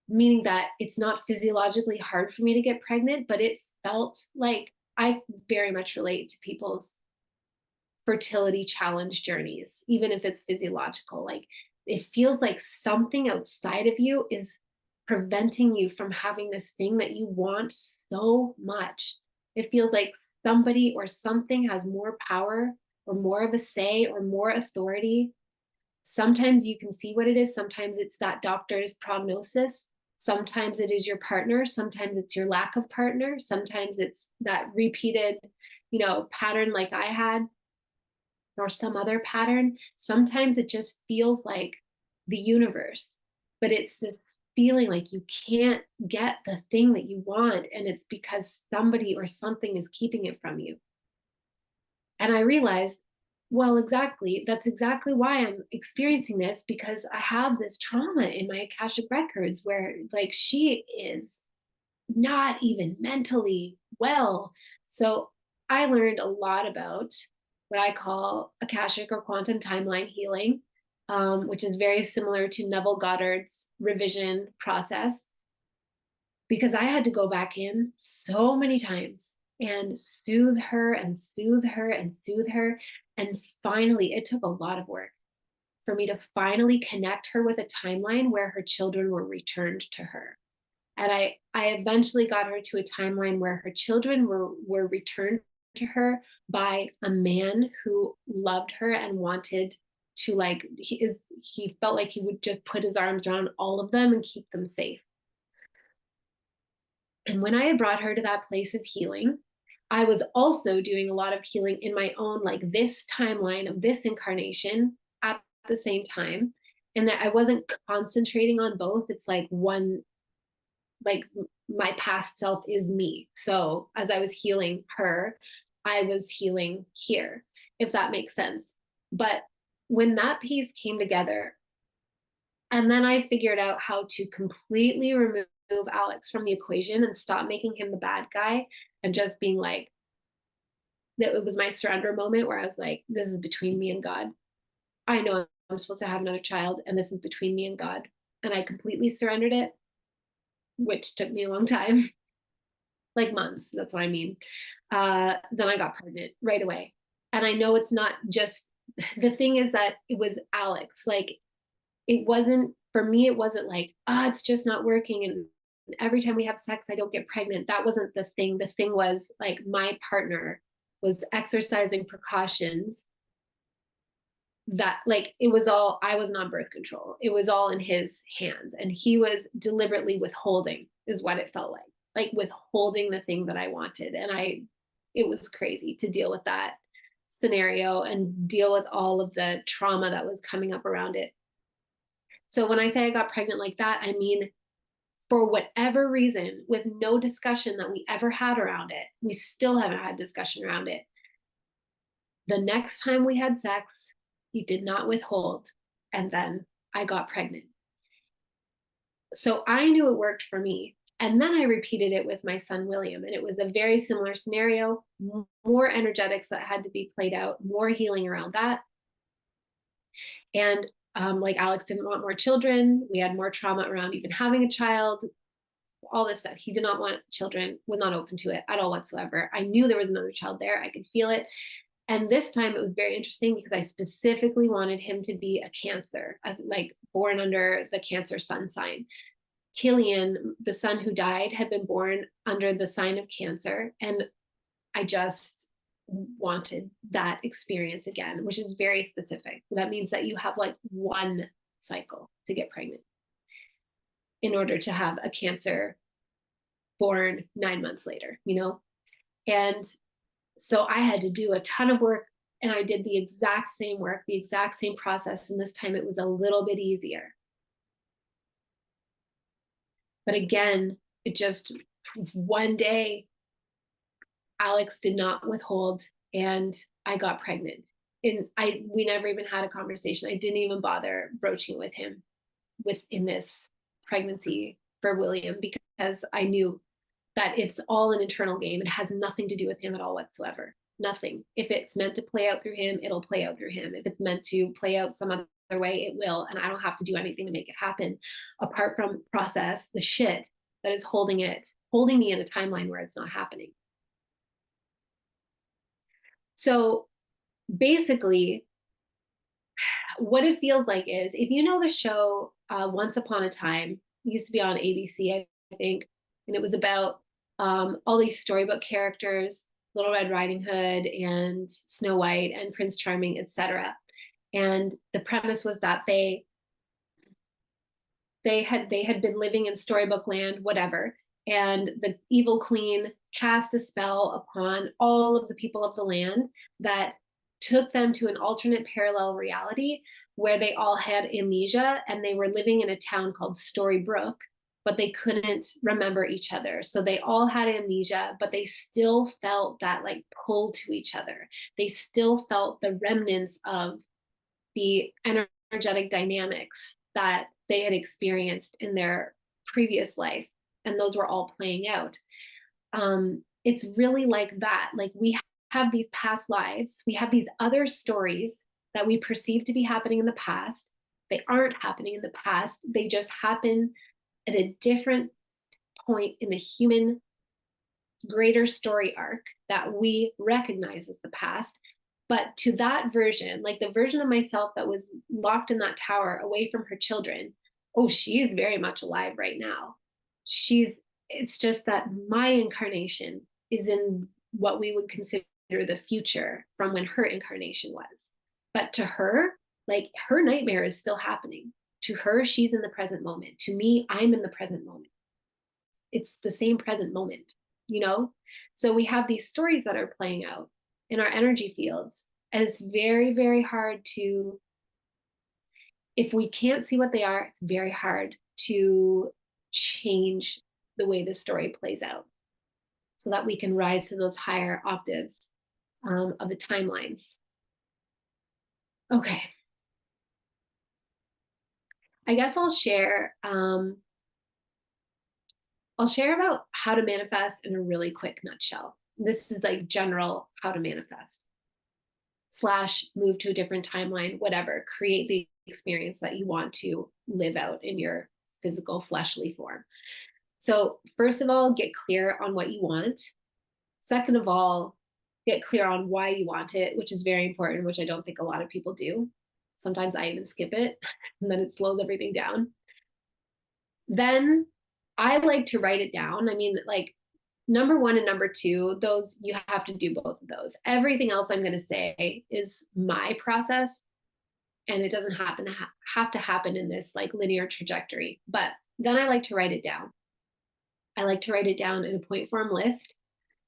meaning that it's not physiologically hard for me to get pregnant, but it felt like I very much relate to people's fertility challenge journeys, even if it's physiological. Like it feels like something outside of you is preventing you from having this thing that you want so much. It feels like somebody or something has more power or more of a say or more authority. Sometimes you can see what it is. Sometimes it's that doctor's prognosis. Sometimes it is your partner. Sometimes it's your lack of partner. Sometimes it's that repeated, pattern like I had or some other pattern. Sometimes it just feels like the universe, but it's this feeling like you can't get the thing that you want. And it's because somebody or something is keeping it from you. And I realized, well, exactly. That's exactly why I'm experiencing this because I have this trauma in my Akashic records where like she is not even mentally well. So I learned a lot about what I call Akashic or quantum timeline healing. which is very similar to Neville Goddard's revision process, because I had to go back in so many times and soothe her and soothe her and soothe her. And finally, it took a lot of work for me to finally connect her with a timeline where her children were returned to her. And I eventually got her to a timeline where her children were returned to her by a man who loved her and wanted to, like, he felt like he would just put his arms around all of them and keep them safe. And when I had brought her to that place of healing, I was also doing a lot of healing in my own, like, this timeline of this incarnation at the same time. And that I wasn't concentrating on both. It's like one, like, my past self is me. So as I was healing her, I was healing here, if that makes sense. But when that piece came together, and then I figured out how to completely remove Alex from the equation and stop making him the bad guy and just being like, that it was my surrender moment where I was like, this is between me and God. I know I'm supposed to have another child, and this is between me and God. And I completely surrendered it, which took me a long time, like months. That's what I mean. Then I got pregnant right away. And I know it's not just, the thing is that it was Alex. Like, it wasn't, for me, it wasn't like, it's just not working. And every time we have sex, I don't get pregnant. That wasn't the thing. The thing was, like, my partner was exercising precautions that, like, it was all, I was on birth control. It was all in his hands. And he was deliberately withholding, is what it felt like withholding the thing that I wanted. And it was crazy to deal with that scenario and deal with all of the trauma that was coming up around it. So when I say I got pregnant like that, I mean, for whatever reason, with no discussion that we ever had around it, we still haven't had discussion around it. The next time we had sex, he did not withhold. And then I got pregnant. So I knew it worked for me. And then I repeated it with my son, William. And it was a very similar scenario, more energetics that had to be played out, more healing around that. And like, Alex didn't want more children. We had more trauma around even having a child, all this stuff. He did not want children, was not open to it at all whatsoever. I knew there was another child there. I could feel it. And this time it was very interesting because I specifically wanted him to be a Cancer, like born under the Cancer sun sign. Killian, the son who died, had been born under the sign of Cancer. And I just wanted that experience again, which is very specific. That means that you have like one cycle to get pregnant in order to have a Cancer born 9 months later, you know? And so I had to do a ton of work, and I did the exact same work, the exact same process. And this time it was a little bit easier. But again, it just, one day, Alex did not withhold, and I got pregnant. And we never even had a conversation. I didn't even bother broaching it with him within this pregnancy for William, because I knew that it's all an internal game. It has nothing to do with him at all whatsoever. Nothing. If it's meant to play out through him, it'll play out through him. If it's meant to play out some other way, it will. And I don't have to do anything to make it happen, apart from process the shit that is holding me in a timeline where it's not happening. So basically, what it feels like is, if you know the show Once Upon a Time, it used to be on ABC, I think, and it was about all these storybook characters, Little Red Riding Hood and Snow White and Prince Charming, etc. And the premise was that they had been living in storybook land, whatever, and the evil queen cast a spell upon all of the people of the land that took them to an alternate parallel reality where they all had amnesia, and they were living in a town called Storybrooke, but they couldn't remember each other. So they all had amnesia, but they still felt that, like, pull to each other. They still felt the remnants of the energetic dynamics that they had experienced in their previous life. And those were all playing out. It's really like that. Like, we have these past lives, we have these other stories that we perceive to be happening in the past, They aren't happening in the past. They just happen at a different point in the human greater story arc that we recognize as the past. But to that version, like the version of myself that was locked in that tower away from her children, oh, she is very much alive right now. It's just that my incarnation is in what we would consider the future from when her incarnation was. But to her, like her nightmare is still happening. To her, she's in the present moment. To me, I'm in the present moment. It's the same present moment, you know? So we have these stories that are playing out in our energy fields. And it's very, very hard to, if we can't see what they are, it's very hard to change the way the story plays out so that we can rise to those higher octaves of the timelines. Okay. I guess I'll share about how to manifest in a really quick nutshell. This is like general how to manifest / move to a different timeline, whatever, create the experience that you want to live out in your physical fleshly form. So first of all, get clear on what you want. Second of all, get clear on why you want it, which is very important, which I don't think a lot of people do. Sometimes I even skip it and then it slows everything down. Then I like to write it down. I mean, like number 1 and number 2, those you have to do both of those. Everything else I'm going to say is my process, and it doesn't have to happen in this like linear trajectory. But then I like to write it down. I like to write it down in a point form list,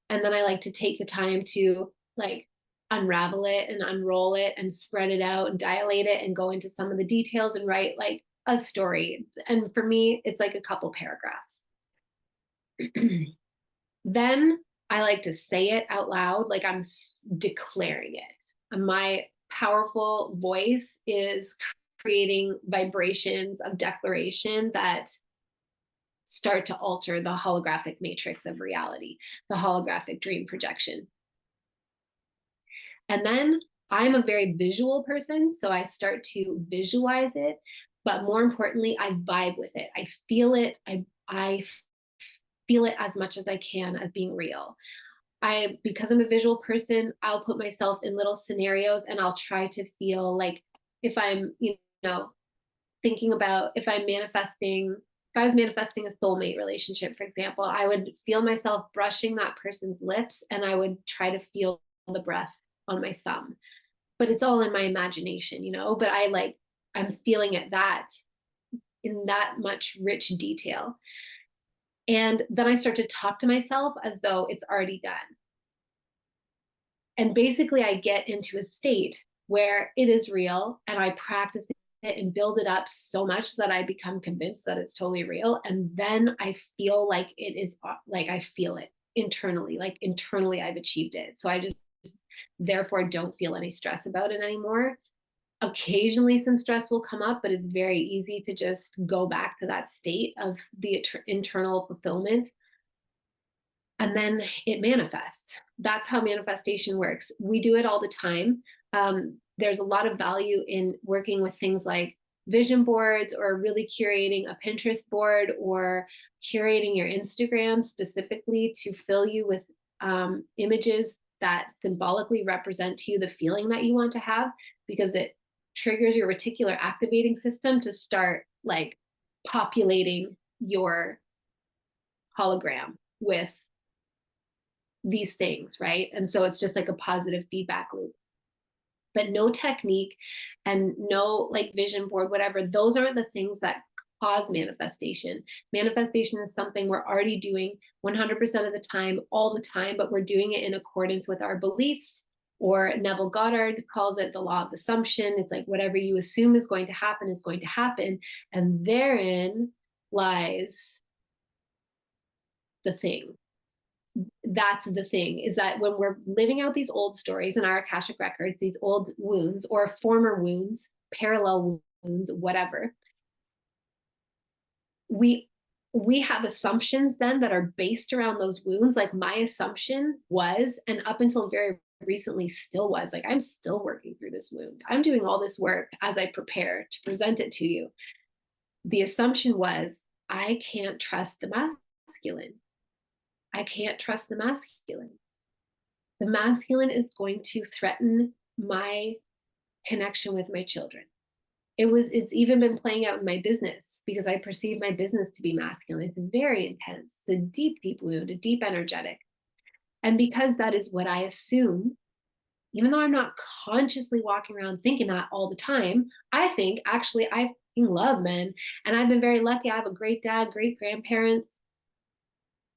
and then I like to take the time to like unravel it and unroll it and spread it out and dilate it and go into some of the details and write like a story. And for me, it's like a couple paragraphs. Then I like to say it out loud, like I'm declaring it. And my powerful voice is creating vibrations of declaration that start to alter the holographic matrix of reality, the holographic dream projection. And then I'm a very visual person, so I start to visualize it, but more importantly, I vibe with it. I feel it. I feel it as much as I can as being real. Because I'm a visual person, I'll put myself in little scenarios and I'll try to feel like if I'm, thinking about if I was manifesting a soulmate relationship, for example, I would feel myself brushing that person's lips and I would try to feel the breath on my thumb. But it's all in my imagination, but I'm feeling it that in that much rich detail. And then I start to talk to myself as though it's already done. And basically I get into a state where it is real and I practice it and build it up so much that I become convinced that it's totally real. And then I feel like it is, like I feel it internally, like internally I've achieved it. So I just therefore don't feel any stress about it anymore. Occasionally some stress will come up, but it's very easy to just go back to that state of the internal fulfillment. And then it manifests. That's how manifestation works. We do it all the time. There's a lot of value in working with things like vision boards or really curating a Pinterest board or curating your Instagram specifically to fill you with images that symbolically represent to you the feeling that you want to have, because it triggers your reticular activating system to start like populating your hologram with these things, right? And so it's just like a positive feedback loop. But no technique and no like vision board, whatever, those aren't the things that cause manifestation. Manifestation is something we're already doing 100% of the time, all the time, but we're doing it in accordance with our beliefs, or Neville Goddard calls it the law of assumption. It's like whatever you assume is going to happen is going to happen. And therein lies the thing. That's the thing, is that when we're living out these old stories in our Akashic records, these old wounds or former wounds, parallel wounds, whatever, we have assumptions then that are based around those wounds. Like my assumption was, and up until very recently still was. Like, I'm still working through this wound. I'm doing all this work as I prepare to present it to you. The assumption was, I can't trust the masculine. I can't trust the masculine. The masculine is going to threaten my connection with my children. It's even been playing out in my business because I perceive my business to be masculine. It's very intense. It's a deep, deep wound, a deep energetic. And because that is what I assume, even though I'm not consciously walking around thinking that all the time, I think actually I love men. And I've been very lucky. I have a great dad, great grandparents,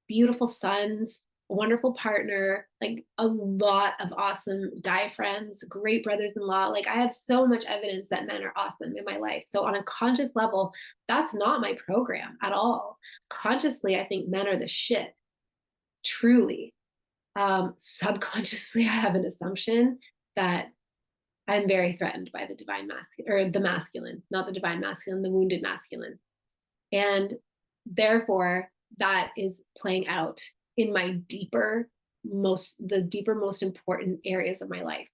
beautiful sons, a wonderful partner, like a lot of awesome guy friends, great brothers-in-law. Like, I have so much evidence that men are awesome in my life. So on a conscious level, that's not my program at all. Consciously, I think men are the shit, truly. Subconsciously, I have an assumption that I'm very threatened by the divine masculine, or the masculine, not the divine masculine, the wounded masculine. And therefore, that is playing out in my deeper, most important areas of my life.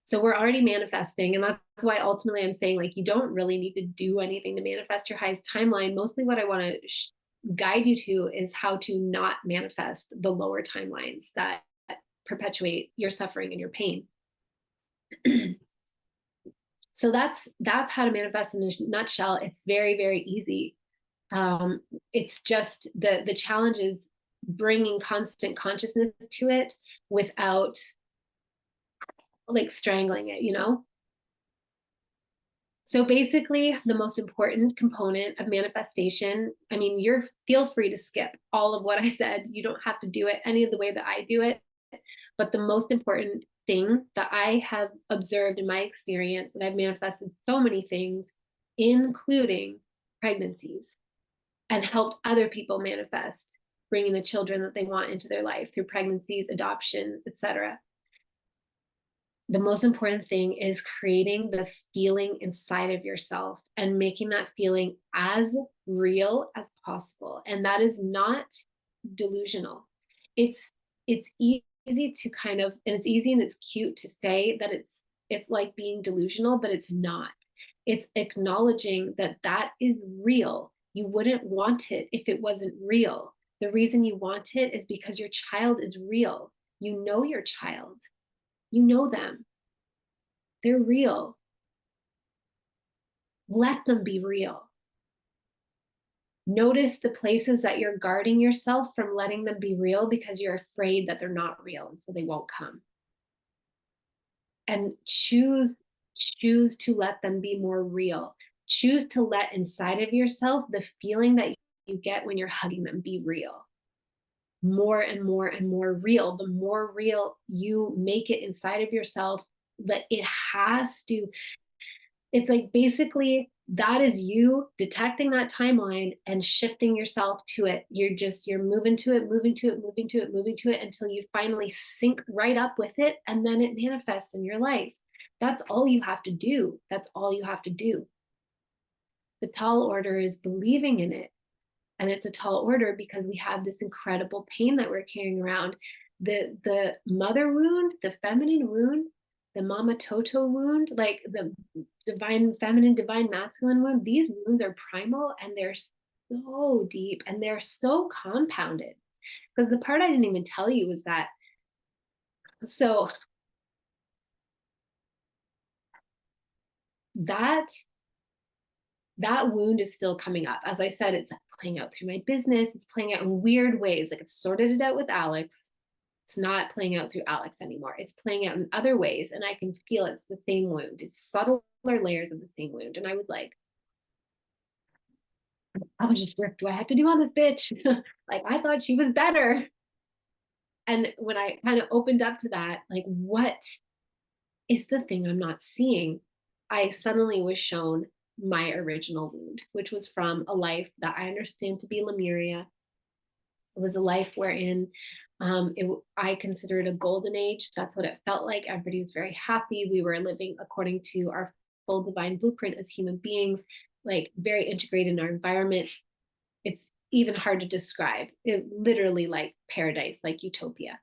So we're already manifesting. And that's why ultimately I'm saying, like, you don't really need to do anything to manifest your highest timeline. Mostly what I want to guide you to is how to not manifest the lower timelines that perpetuate your suffering and your pain. So that's how to manifest in a nutshell. It's very, very easy. It's just the challenge is bringing constant consciousness to it without like strangling it, you know? So basically, the most important component of manifestation, I mean, feel free to skip all of what I said. You don't have to do it any of the way that I do it. But the most important thing that I have observed in my experience, and I've manifested so many things, including pregnancies, and helped other people manifest, bringing the children that they want into their life through pregnancies, adoption, etc. The most important thing is creating the feeling inside of yourself and making that feeling as real as possible. And that is not delusional. It's easy to kind of, and it's easy and it's cute to say that it's like being delusional, but it's not. It's acknowledging that that is real. You wouldn't want it if it wasn't real. The reason you want it is because your child is real. You know your child. You know them. They're real. Let them be real. Notice the places that you're guarding yourself from letting them be real because you're afraid that they're not real and so they won't come. And choose to let them be more real. Choose to let inside of yourself the feeling that you get when you're hugging them be real. More and more and more real. The more real you make it inside of yourself, that it has to, it's like basically that is you detecting that timeline and shifting yourself to it. You're moving to it, moving to it, moving to it, moving to it until you finally sync right up with it, and then it manifests in your life. That's all you have to do. That's all you have to do. The tall order is believing in it. And it's a tall order because we have this incredible pain that we're carrying around. The mother wound, the feminine wound, the mama toto wound, like the divine feminine, divine masculine wound, these wounds are primal and they're so deep and they're so compounded. Because the part I didn't even tell you was that, so that wound is still coming up. As I said, it's playing out through my business. It's playing out in weird ways. Like, I've sorted it out with Alex. It's not playing out through Alex anymore. It's playing out in other ways. And I can feel it's the same wound. It's subtler layers of the same wound. And I was like, how much work do I have to do on this bitch? Like, I thought she was better. And when I kind of opened up to that, like, what is the thing I'm not seeing? I suddenly was shown my original wound, which was from a life that I understand to be Lemuria. It was a life wherein I consider it a golden age. That's what it felt like. Everybody was very happy. We were living according to our full divine blueprint as human beings, like very integrated in our environment. It's even hard to describe. It literally like paradise, like utopia.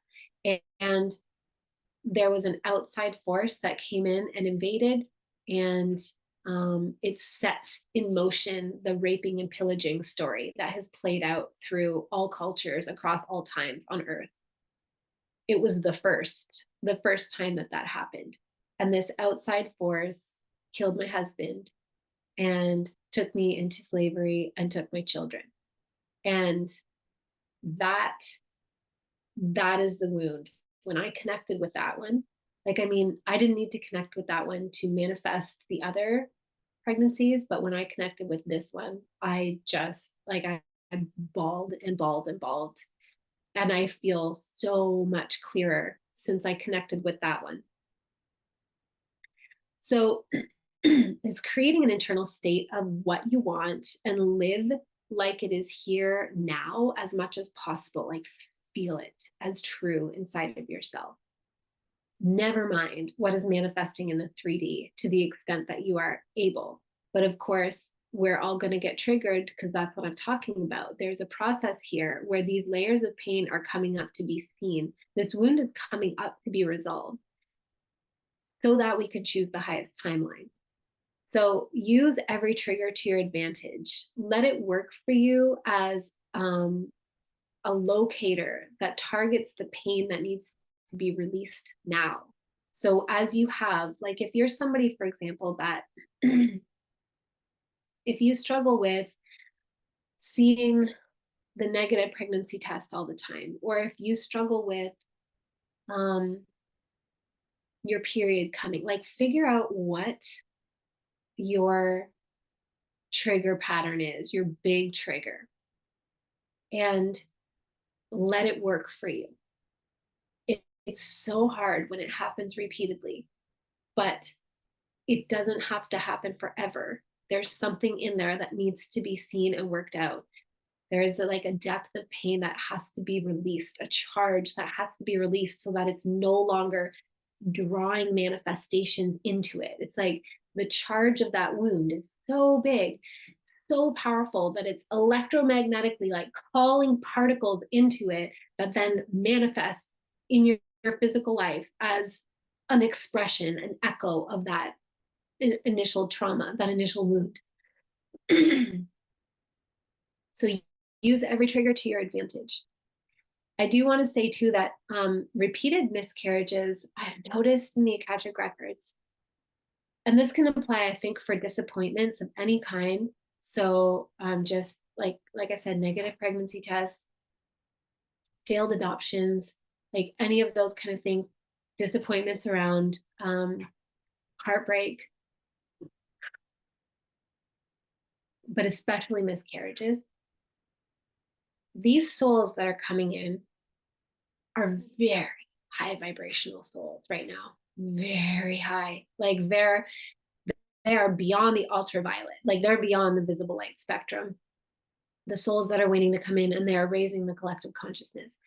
And there was an outside force that came in and invaded, and it set in motion the raping and pillaging story that has played out through all cultures across all times on Earth. It was the first time that that happened. And this outside force killed my husband and took me into slavery and took my children. And that is the wound. When I connected with that one, like, I mean, I didn't need to connect with that one to manifest the other pregnancies, but when I connected with this one, I just like I bawled and bawled and bawled. And I feel so much clearer since I connected with that one. So it's creating an internal state of what you want and live like it is here now as much as possible. Like, feel it as true inside of yourself. Never mind what is manifesting in the 3D to the extent that you are able. But of course, we're all going to get triggered because that's what I'm talking about. There's a process here where these layers of pain are coming up to be seen. This wound is coming up to be resolved so that we could choose the highest timeline. So use every trigger to your advantage. Let it work for you as a locator that targets the pain that needs to be released now. So as you have, like, if you're somebody, for example, that if you struggle with seeing the negative pregnancy test all the time, or if you struggle with your period coming, like, figure out what your trigger pattern is, your big trigger, and let it work for you. It's so hard when it happens repeatedly, but it doesn't have to happen forever. There's something in there that needs to be seen and worked out. There is like a depth of pain that has to be released, a charge that has to be released so that it's no longer drawing manifestations into it. It's like the charge of that wound is so big, so powerful that it's electromagnetically like calling particles into it that then manifest in your physical life as an expression, an echo of that initial trauma, that initial wound. So use every trigger to your advantage. I do want to say too that repeated miscarriages, I've noticed in the Akashic records, and this can apply, I think, for disappointments of any kind. So just like I said, negative pregnancy tests, failed adoptions, like any of those kind of things, disappointments around heartbreak, but especially miscarriages. These souls that are coming in are very high vibrational souls right now, very high. Like they are beyond the ultraviolet, like they're beyond the visible light spectrum. The souls that are waiting to come in, and they are raising the collective consciousness.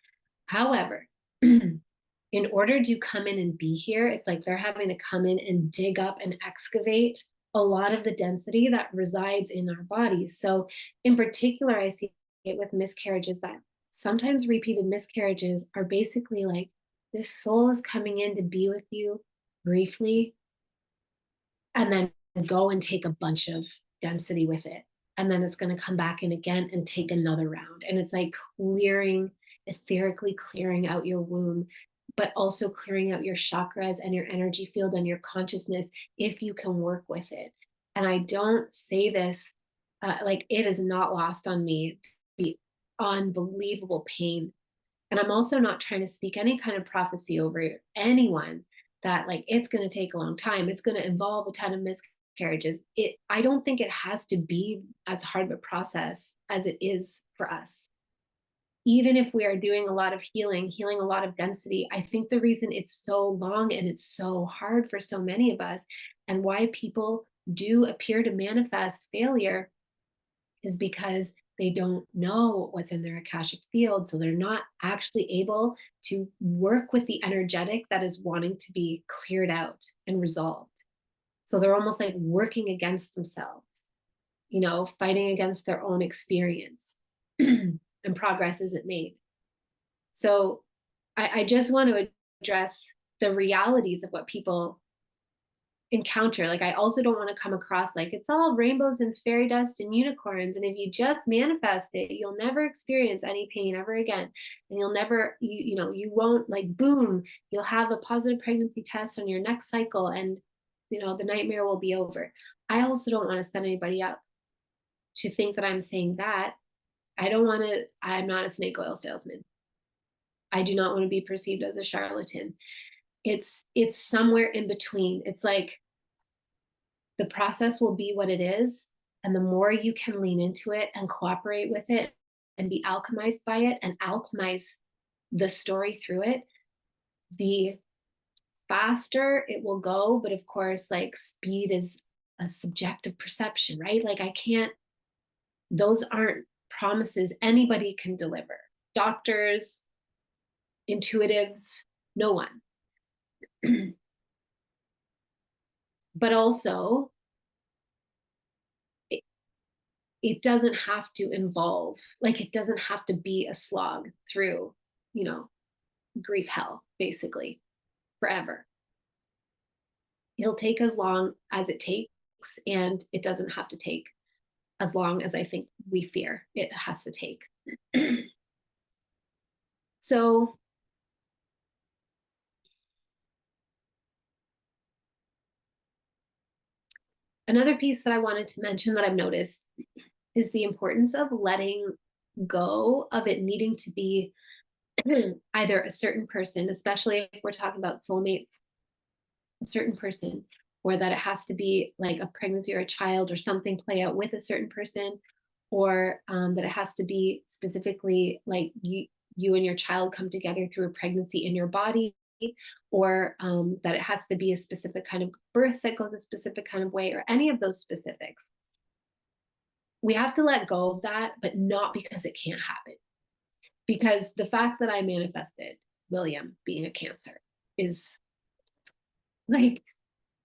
However, in order to come in and be here, it's like they're having to come in and dig up and excavate a lot of the density that resides in our bodies. So in particular, I see it with miscarriages, that sometimes repeated miscarriages are basically like this soul is coming in to be with you briefly and then go and take a bunch of density with it. And then it's going to come back in again and take another round. And it's like clearing, etherically clearing out your womb, but also clearing out your chakras and your energy field and your consciousness if you can work with it. And I don't say this, like, it is not lost on me, the unbelievable pain. And I'm also not trying to speak any kind of prophecy over anyone that like it's going to take a long time. It's going to involve a ton of miscarriages. I don't think it has to be as hard of a process as it is for us. Even if we are doing a lot of healing a lot of density, I think the reason it's so long and it's so hard for so many of us, and why people do appear to manifest failure, is because they don't know what's in their Akashic field. So they're not actually able to work with the energetic that is wanting to be cleared out and resolved. So they're almost like working against themselves, fighting against their own experience. And progress isn't made. So I just want to address the realities of what people encounter. Like, I also don't want to come across like it's all rainbows and fairy dust and unicorns. And if you just manifest it, you'll never experience any pain ever again. And you'll never, you won't, like, boom, you'll have a positive pregnancy test on your next cycle and, the nightmare will be over. I also don't want to set anybody up to think that I'm saying that. I'm not a snake oil salesman. I do not want to be perceived as a charlatan. It's somewhere in between. It's like the process will be what it is. And the more you can lean into it and cooperate with it and be alchemized by it and alchemize the story through it, the faster it will go. But of course, like, speed is a subjective perception, right? Like, those aren't promises anybody can deliver. Doctors, intuitives, no one. But also, it doesn't have to involve, like, it doesn't have to be a slog through, grief hell, basically, forever. It'll take as long as it takes, and it doesn't have to take as long as I think we fear it has to take. So, another piece that I wanted to mention that I've noticed is the importance of letting go of it needing to be either a certain person, especially if we're talking about soulmates, a certain person, or that it has to be like a pregnancy or a child or something play out with a certain person, or that it has to be specifically like you and your child come together through a pregnancy in your body, or that it has to be a specific kind of birth that goes a specific kind of way, or any of those specifics. We have to let go of that, but not because it can't happen. Because the fact that I manifested William being a Cancer is like,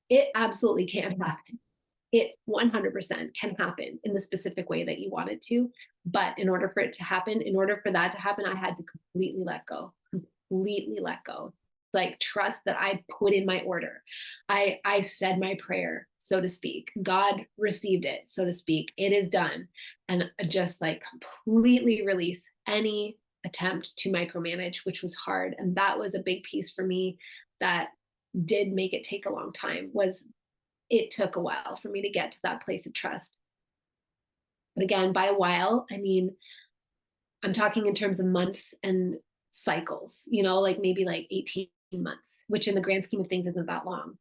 it absolutely can happen. It 100% can happen in the specific way that you want it to. But in order for that to happen, I had to completely let go, like, trust that I put in my order. I said my prayer, so to speak. God received it, so to speak. It is done. And just like completely release any attempt to micromanage, which was hard. And that was a big piece for me that did make it take a long time. It took a while for me to get to that place of trust. But again, by a while, I mean, I'm talking in terms of months and cycles, like maybe like 18 months, which in the grand scheme of things isn't that long.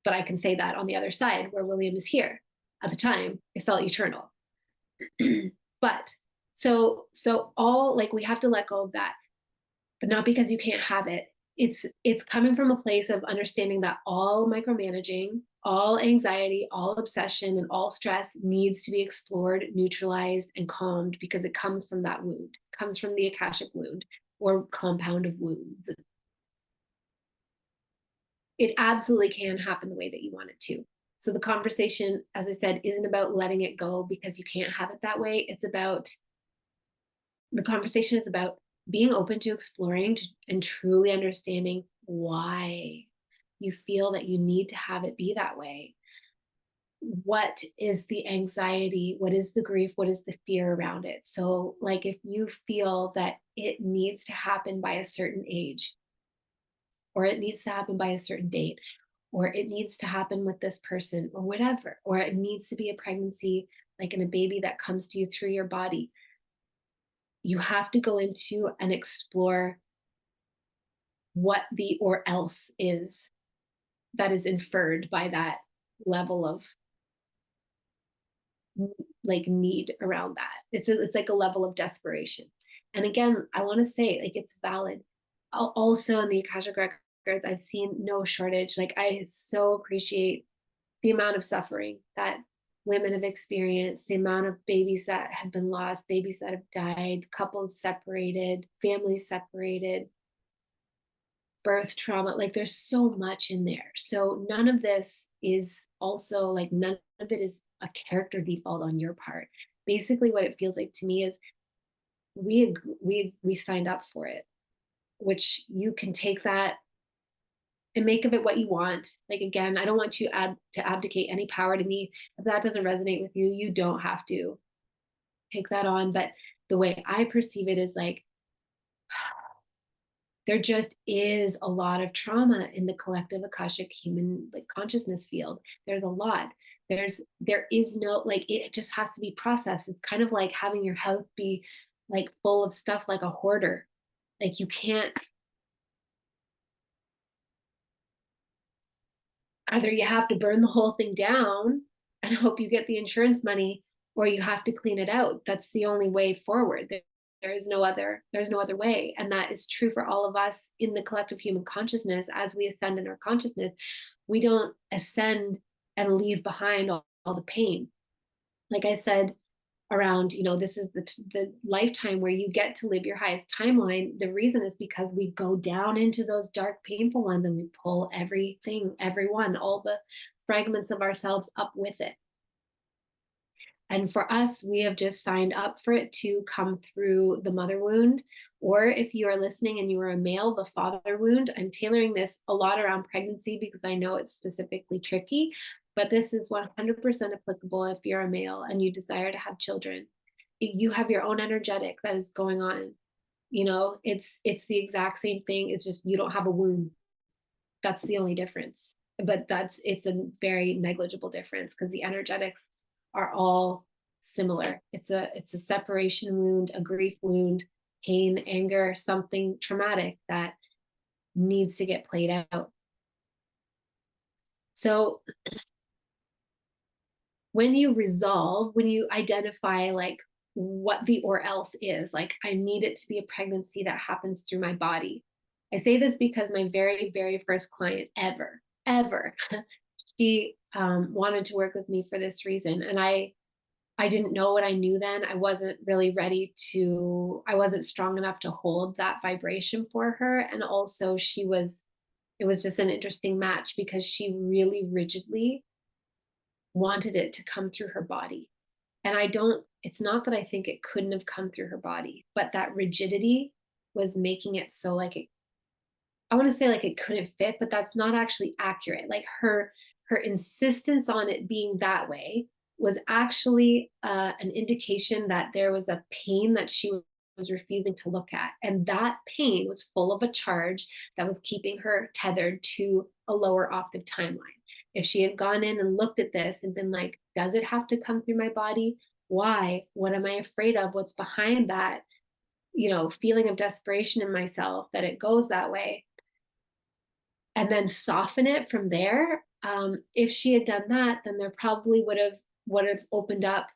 But I can say that on the other side where William is here. At the time, it felt eternal. But so all, like, we have to let go of that, but not because you can't have it. It's coming from a place of understanding that all micromanaging, all anxiety, all obsession, and all stress needs to be explored, neutralized, and calmed, because it comes from that wound, it comes from the Akashic wound or compound of wounds. It absolutely can happen the way that you want it to. So the conversation, as I said, isn't about letting it go because you can't have it that way. The conversation is about being open to exploring and truly understanding why you feel that you need to have it be that way. What is the anxiety? What is the grief? What is the fear around it? So, like, if you feel that it needs to happen by a certain age, or it needs to happen by a certain date, or it needs to happen with this person, or whatever, or it needs to be a pregnancy, like in a baby that comes to you through your body, you have to go into and explore what the or else is that is inferred by that level of, like, need around that. It's like a level of desperation. And again, I want to say, like, it's valid. Also in the Akashic records, I've seen no shortage. Like, I so appreciate the amount of suffering that women have experienced, the amount of babies that have been lost, babies that have died, couples separated, families separated, birth trauma. Like, there's so much in there. So none of this is also, like, none of it is a character default on your part. Basically, what it feels like to me is we signed up for it. which you can take that and make of it what you want. Like, again, I don't want you to abdicate any power to me. If that doesn't resonate with you, you don't have to take that on. But the way I perceive it is like, there just is a lot of trauma in the collective Akashic human like consciousness field. There's a lot. There is no, like, it just has to be processed. It's kind of like having your house be like full of stuff like a hoarder. Like, you can't, either you have to burn the whole thing down and hope you get the insurance money, or you have to clean it out. That's the only way forward. There's no other way. And that is true for all of us in the collective human consciousness. As we ascend in our consciousness, we don't ascend and leave behind all the pain. Like I said, around, this is the lifetime where you get to live your highest timeline. The reason is because we go down into those dark, painful ones, and we pull everything, everyone, all the fragments of ourselves up with it. And for us, we have just signed up for it to come through the mother wound. Or if you are listening and you are a male, the father wound. I'm tailoring this a lot around pregnancy because I know it's specifically tricky, but this is 100% applicable if you're a male and you desire to have children. You have your own energetic that is going on. It's the exact same thing. It's just you don't have a womb. That's the only difference. But it's a very negligible difference because the energetics are all similar. It's a separation wound, a grief wound, pain, anger, something traumatic that needs to get played out. So when you identify like what the or else is, like, I need it to be a pregnancy that happens through my body. I say this because my very, very first client ever, she wanted to work with me for this reason. And I didn't know what I knew then. I wasn't really I wasn't strong enough to hold that vibration for her. And also it was just an interesting match because she really rigidly wanted it to come through her body. And it's not that I think it couldn't have come through her body, but that rigidity was making it so like I want to say like it couldn't fit, but that's not actually accurate. Like her insistence on it being that way was actually an indication that there was a pain that she was refusing to look at. And that pain was full of a charge that was keeping her tethered to a lower octave timeline. If she had gone in and looked at this and been like, does it have to come through my body? Why? What am I afraid of? What's behind that, feeling of desperation in myself that it goes that way? And then soften it from there. If she had done that, then there probably would have opened up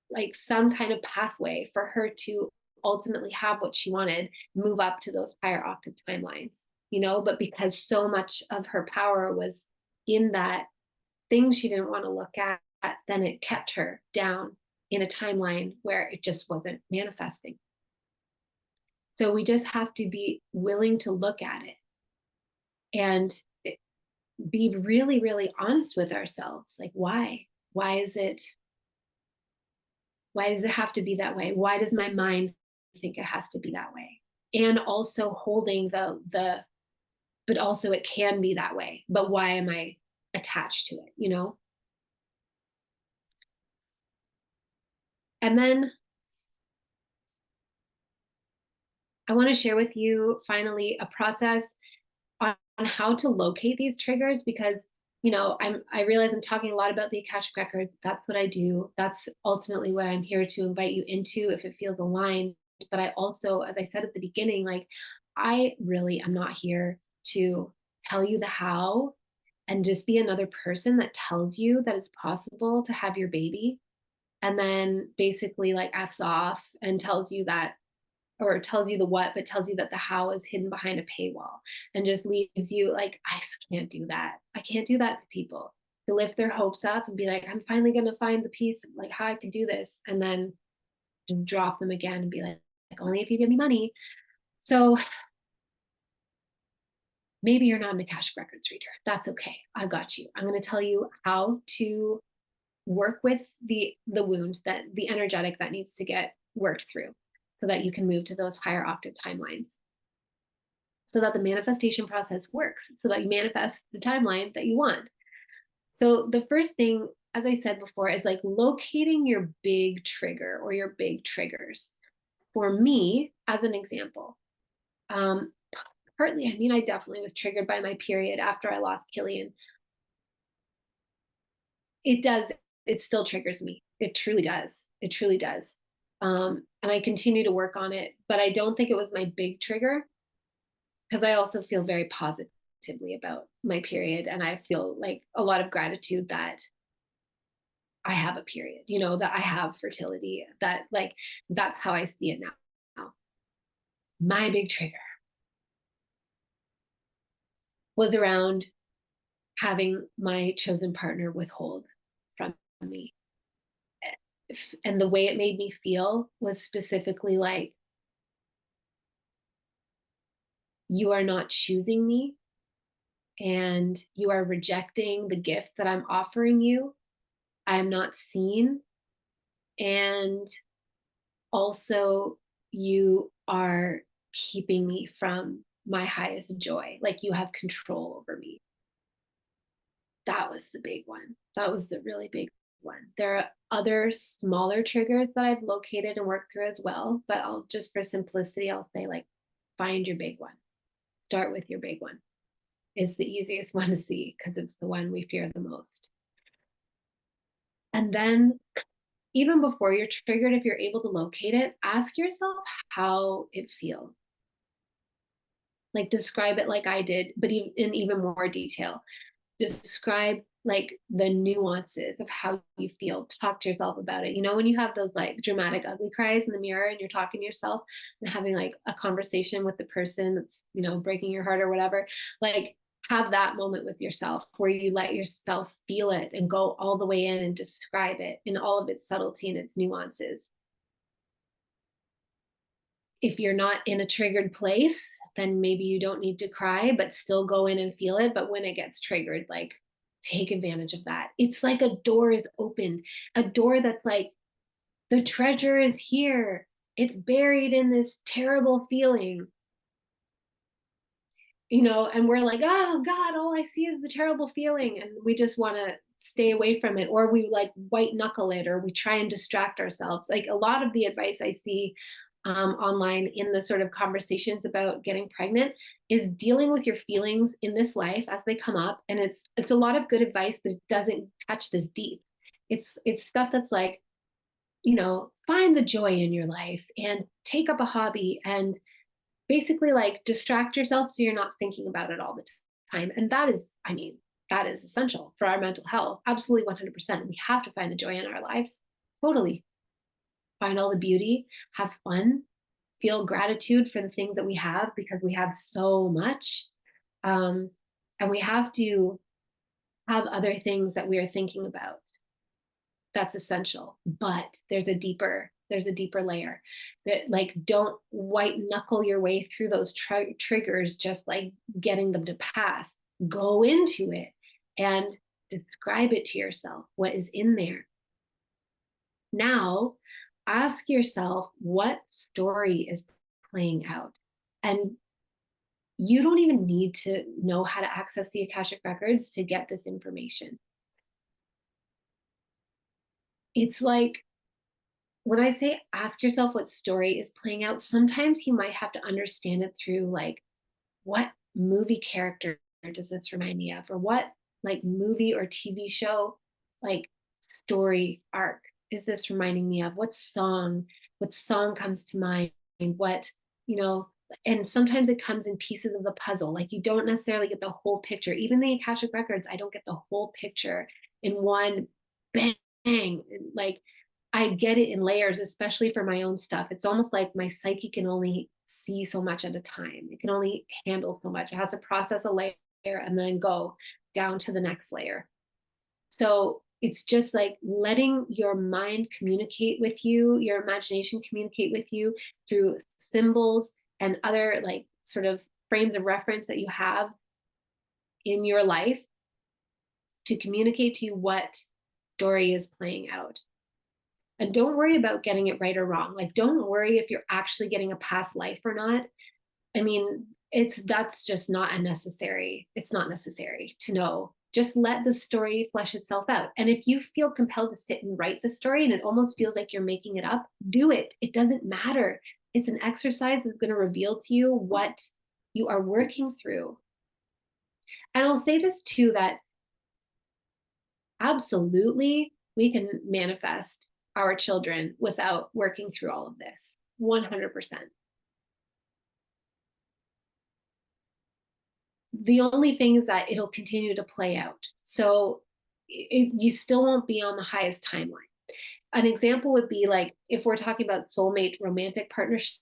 like some kind of pathway for her to ultimately have what she wanted, move up to those higher octave timelines, but because so much of her power was in that thing she didn't want to look at, then it kept her down in a timeline where it just wasn't manifesting. So we just have to be willing to look at it and be really, really honest with ourselves. Like, why does it have to be that way? Why does my mind think it has to be that way? And also holding but also it can be that way, but why am I attached to it? And then I want to share with you finally a process on how to locate these triggers, because I realize I'm talking a lot about the Akashic records. That's what I do. That's ultimately what I'm here to invite you into if it feels aligned. But I also, as I said at the beginning, like, I really am not here to tell you the how and just be another person that tells you that it's possible to have your baby and then basically like F's off and tells you that, or tells you the what, but tells you that the how is hidden behind a paywall and just leaves you like, I just can't do that. I can't do that to people. To lift their hopes up and be like, I'm finally going to find the piece, like how I can do this. And then just drop them again and be like, only if you give me money. So maybe you're not an Akashic Records reader. That's okay. I got you. I'm going to tell you how to work with the wound, that the energetic that needs to get worked through so that you can move to those higher octave timelines. so that the manifestation process works, so that you manifest the timeline that you want. So the first thing, as I said before, is like locating your big trigger or your big triggers. For me, as an example, um, partly, I mean, I definitely was triggered by my period after I lost Killian. It does, it still triggers me. It truly does. It truly does. And I continue to work on it, but I don't think it was my big trigger because I also feel very positively about my period. And I feel like a lot of gratitude that I have a period, that I have fertility, that like, that's how I see it now. My big trigger was around having my chosen partner withhold from me. And the way it made me feel was specifically like, you are not choosing me and you are rejecting the gift that I'm offering you. I am not seen. And also, you are keeping me from my highest joy. Like you have control over me. That was the big one. That was the really big one. There are other smaller triggers that I've located and worked through as well, but I'll just for simplicity, I'll say like find your big one. Start with your big one. Is the easiest one to see because it's the one we fear the most. And then even before you're triggered, if you're able to locate it, ask yourself how it feels. Like describe it like I did, but in even more detail. Describe like the nuances of how you feel. Talk to yourself about it. When you have those like dramatic ugly cries in the mirror and you're talking to yourself and having like a conversation with the person that's breaking your heart or whatever, like have that moment with yourself where you let yourself feel it and go all the way in and describe it in all of its subtlety and its nuances. If you're not in a triggered place, then maybe you don't need to cry, but still go in and feel it. But when it gets triggered, like take advantage of that. It's like a door is open, a door that's like, the treasure is here. It's buried in this terrible feeling, and we're like, oh God, all I see is the terrible feeling. And we just want to stay away from it, or we like white knuckle it, or we try and distract ourselves. Like a lot of the advice I see online in the sort of conversations about getting pregnant is dealing with your feelings in this life as they come up. And it's a lot of good advice, but it doesn't touch this deep. It's stuff that's like, find the joy in your life and take up a hobby and basically like distract yourself so you're not thinking about it all the time. And that is, I mean, that is essential for our mental health. Absolutely 100%. We have to find the joy in our lives. Totally. Find all the beauty, have fun, feel gratitude for the things that we have because we have so much. And we have to have other things that we are thinking about. That's essential. But there's a deeper layer that like don't white knuckle your way through those triggers, just like getting them to pass. Go into it and describe it to yourself, what is in there. Now, ask yourself what story is playing out. And you don't even need to know how to access the Akashic records to get this information. It's like when I say ask yourself what story is playing out, sometimes you might have to understand it through like, what movie character does this remind me of? Or what like movie or TV show like story arc is this reminding me of? What song comes to mind? What, and sometimes it comes in pieces of the puzzle. Like you don't necessarily get the whole picture. Even the Akashic records, I don't get the whole picture in one bang. Like I get it in layers, especially for my own stuff. It's almost like my psyche can only see so much at a time. It can only handle so much. It has to process a layer and then go down to the next layer. So it's just like letting your mind communicate with you, your imagination communicate with you through symbols and other like sort of frames of reference that you have in your life to communicate to you what story is playing out. And don't worry about getting it right or wrong. Like, don't worry if you're actually getting a past life or not. I mean, That's just not unnecessary. It's not necessary to know. Just let the story flesh itself out. And if you feel compelled to sit and write the story and it almost feels like you're making it up, do it. It doesn't matter. It's an exercise that's going to reveal to you what you are working through. And I'll say this too, that absolutely we can manifest our children without working through all of this. 100%. The only thing is that it'll continue to play out. So you still won't be on the highest timeline. An example would be like, if we're talking about soulmate romantic partnerships,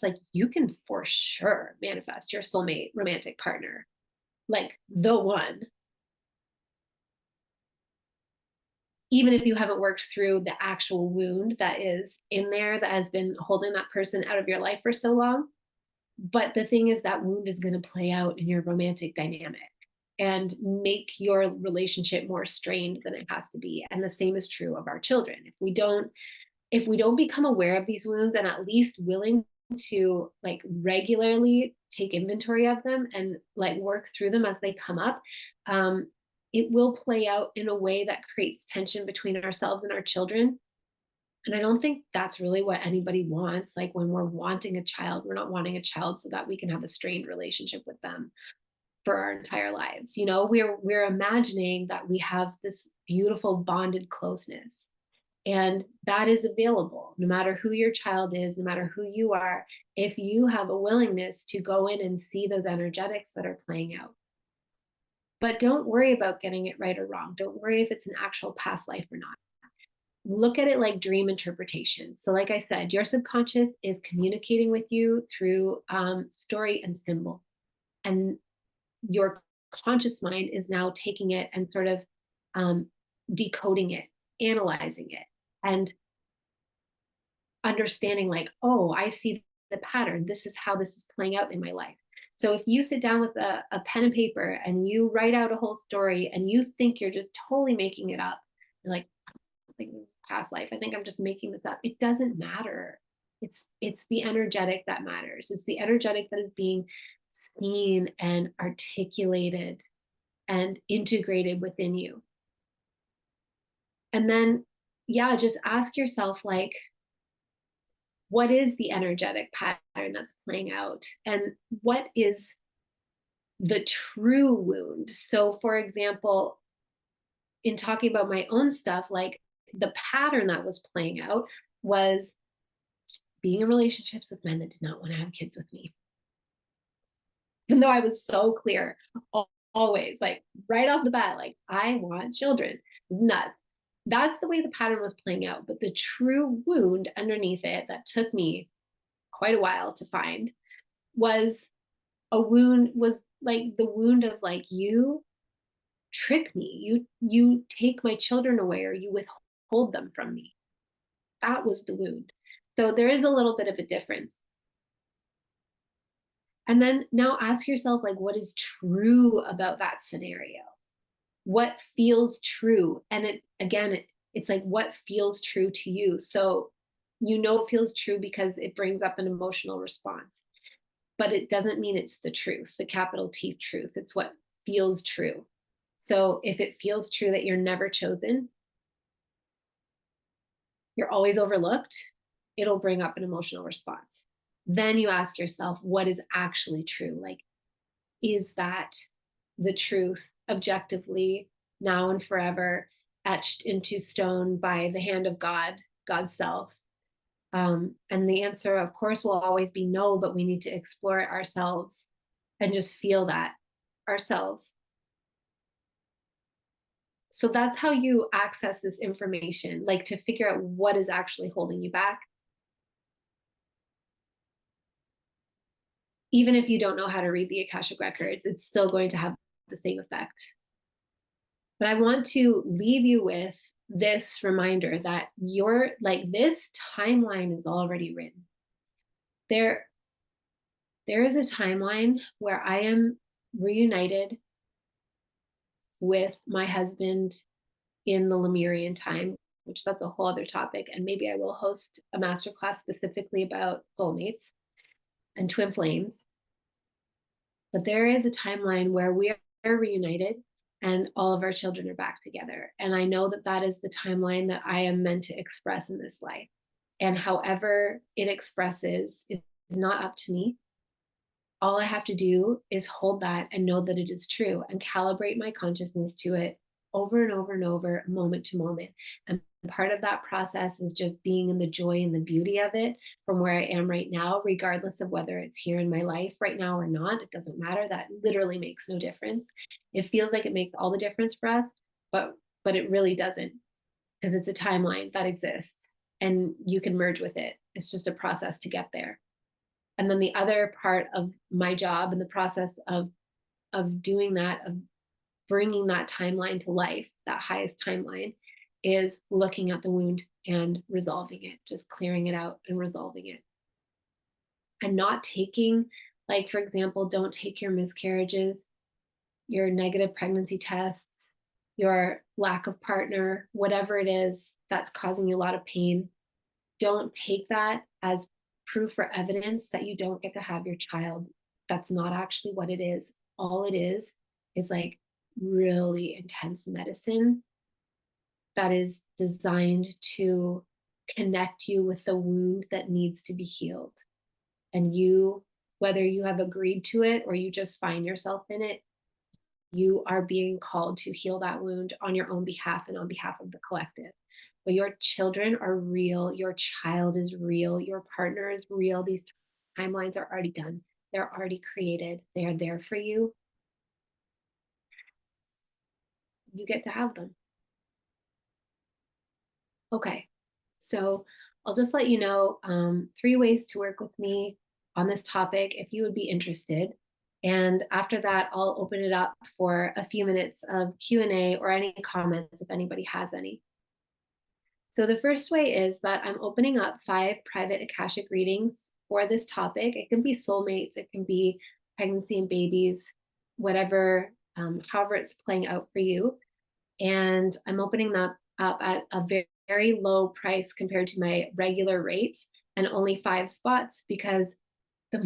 like you can for sure manifest your soulmate romantic partner, like the one, even if you haven't worked through the actual wound that is in there that has been holding that person out of your life for so long. But the thing is, that wound is going to play out in your romantic dynamic and make your relationship more strained than it has to be. And the same is true of our children. If we don't become aware of these wounds and at least willing to like regularly take inventory of them and like work through them as they come up, it will play out in a way that creates tension between ourselves and our children. And I don't think that's really what anybody wants. Like when we're wanting a child, we're not wanting a child so that we can have a strained relationship with them for our entire lives. We're imagining that we have this beautiful bonded closeness. And that is available no matter who your child is, no matter who you are, if you have a willingness to go in and see those energetics that are playing out. But don't worry about getting it right or wrong. Don't worry if it's an actual past life or not. Look at it like dream interpretation. So, like I said, your subconscious is communicating with you through story and symbol. And your conscious mind is now taking it and sort of decoding it, analyzing it, and understanding like, oh, I see the pattern. This is how this is playing out in my life. So if you sit down with a pen and paper and you write out a whole story and you think you're just totally making it up, you're like, I think this is past life. I think I'm just making this up. It doesn't matter. It's the energetic that matters. It's the energetic that is being seen and articulated and integrated within you. And then, yeah, just ask yourself, like, what is the energetic pattern that's playing out? And what is the true wound? So, for example, in talking about my own stuff, like the pattern that was playing out was being in relationships with men that did not want to have kids with me. Even though I was so clear, always, like right off the bat, like I want children. Nuts. That's the way the pattern was playing out. But the true wound underneath it that took me quite a while to find was like the wound of like, you trick me, you take my children away, or you withhold them from me. That was the wound. So there is a little bit of a difference. And then now ask yourself, like, what is true about that scenario? What feels true? And it's like, what feels true to you? So it feels true because it brings up an emotional response, but it doesn't mean it's the truth, the capital T truth. It's what feels true. So if it feels true that you're never chosen, you're always overlooked, it'll bring up an emotional response. Then you ask yourself, what is actually true? Like, is that the truth objectively, now and forever, etched into stone by the hand of God, God's self? And the answer, of course, will always be no, but we need to explore it ourselves and just feel that ourselves. So that's how you access this information, like to figure out what is actually holding you back. Even if you don't know how to read the Akashic records, it's still going to have the same effect. But I want to leave you with this reminder that this timeline is already written. There is a timeline where I am reunited with my husband in the Lemurian time, which that's a whole other topic. And maybe I will host a masterclass specifically about soulmates and twin flames. But there is a timeline where we are reunited and all of our children are back together. And I know that that is the timeline that I am meant to express in this life. And however it expresses is not up to me. All I have to do is hold that and know that it is true and calibrate my consciousness to it over and over and over, moment to moment. And part of that process is just being in the joy and the beauty of it from where I am right now, regardless of whether it's here in my life right now or not. It doesn't matter. That literally makes no difference. It feels like it makes all the difference for us, but it really doesn't, because it's a timeline that exists and you can merge with it. It's just a process to get there. And then the other part of my job and the process of doing that, of bringing that timeline to life, that highest timeline, is looking at the wound and resolving it, just clearing it out and resolving it. And not taking, like, for example, don't take your miscarriages, your negative pregnancy tests, your lack of partner, whatever it is that's causing you a lot of pain. Don't take that as proof or evidence that you don't get to have your child. That's not actually what it is. All it is like really intense medicine that is designed to connect you with the wound that needs to be healed. And you, whether you have agreed to it or you just find yourself in it, you are being called to heal that wound on your own behalf and on behalf of the collective. But your children are real. Your child is real. Your partner is real. These timelines are already done. They're already created. They are there for you. You get to have them. Okay, so I'll just let you know 3 ways to work with me on this topic if you would be interested. And after that, I'll open it up for a few minutes of Q&A or any comments if anybody has any. So the first way is that I'm opening up 5 private Akashic readings for this topic. It can be soulmates, it can be pregnancy and babies, whatever, however it's playing out for you. And I'm opening that up at a very, very low price compared to my regular rate, and only 5 spots, because the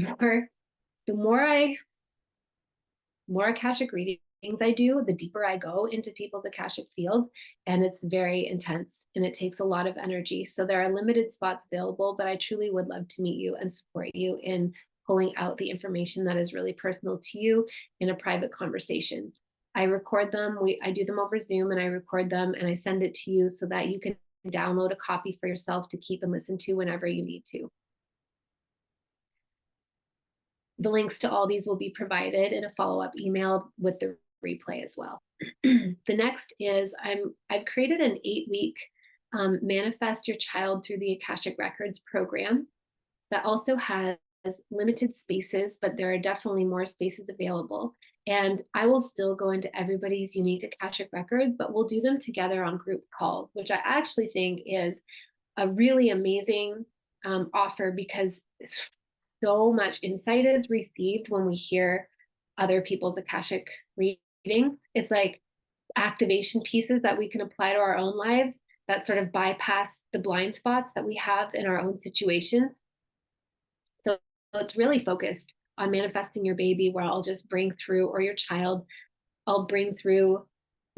more Akashic readings I do, the deeper I go into people's Akashic fields, and it's very intense and it takes a lot of energy. So there are limited spots available, but I truly would love to meet you and support you in pulling out the information that is really personal to you in a private conversation. I record them, I do them over Zoom, and I record them and I send it to you so that you can download a copy for yourself to keep and listen to whenever you need to. The links to all these will be provided in a follow-up email with the replay as well. The next is I've created an 8-week Manifest Your Child Through the Akashic Records program that also has limited spaces, but there are definitely more spaces available. And I will still go into everybody's unique Akashic records, but we'll do them together on group calls, which I actually think is a really amazing offer, because so much insight is received when we hear other people's Akashic readings. It's like activation pieces that we can apply to our own lives that sort of bypass the blind spots that we have in our own situations. So it's really focused on manifesting your baby, where I'll just bring through, or your child, I'll bring through,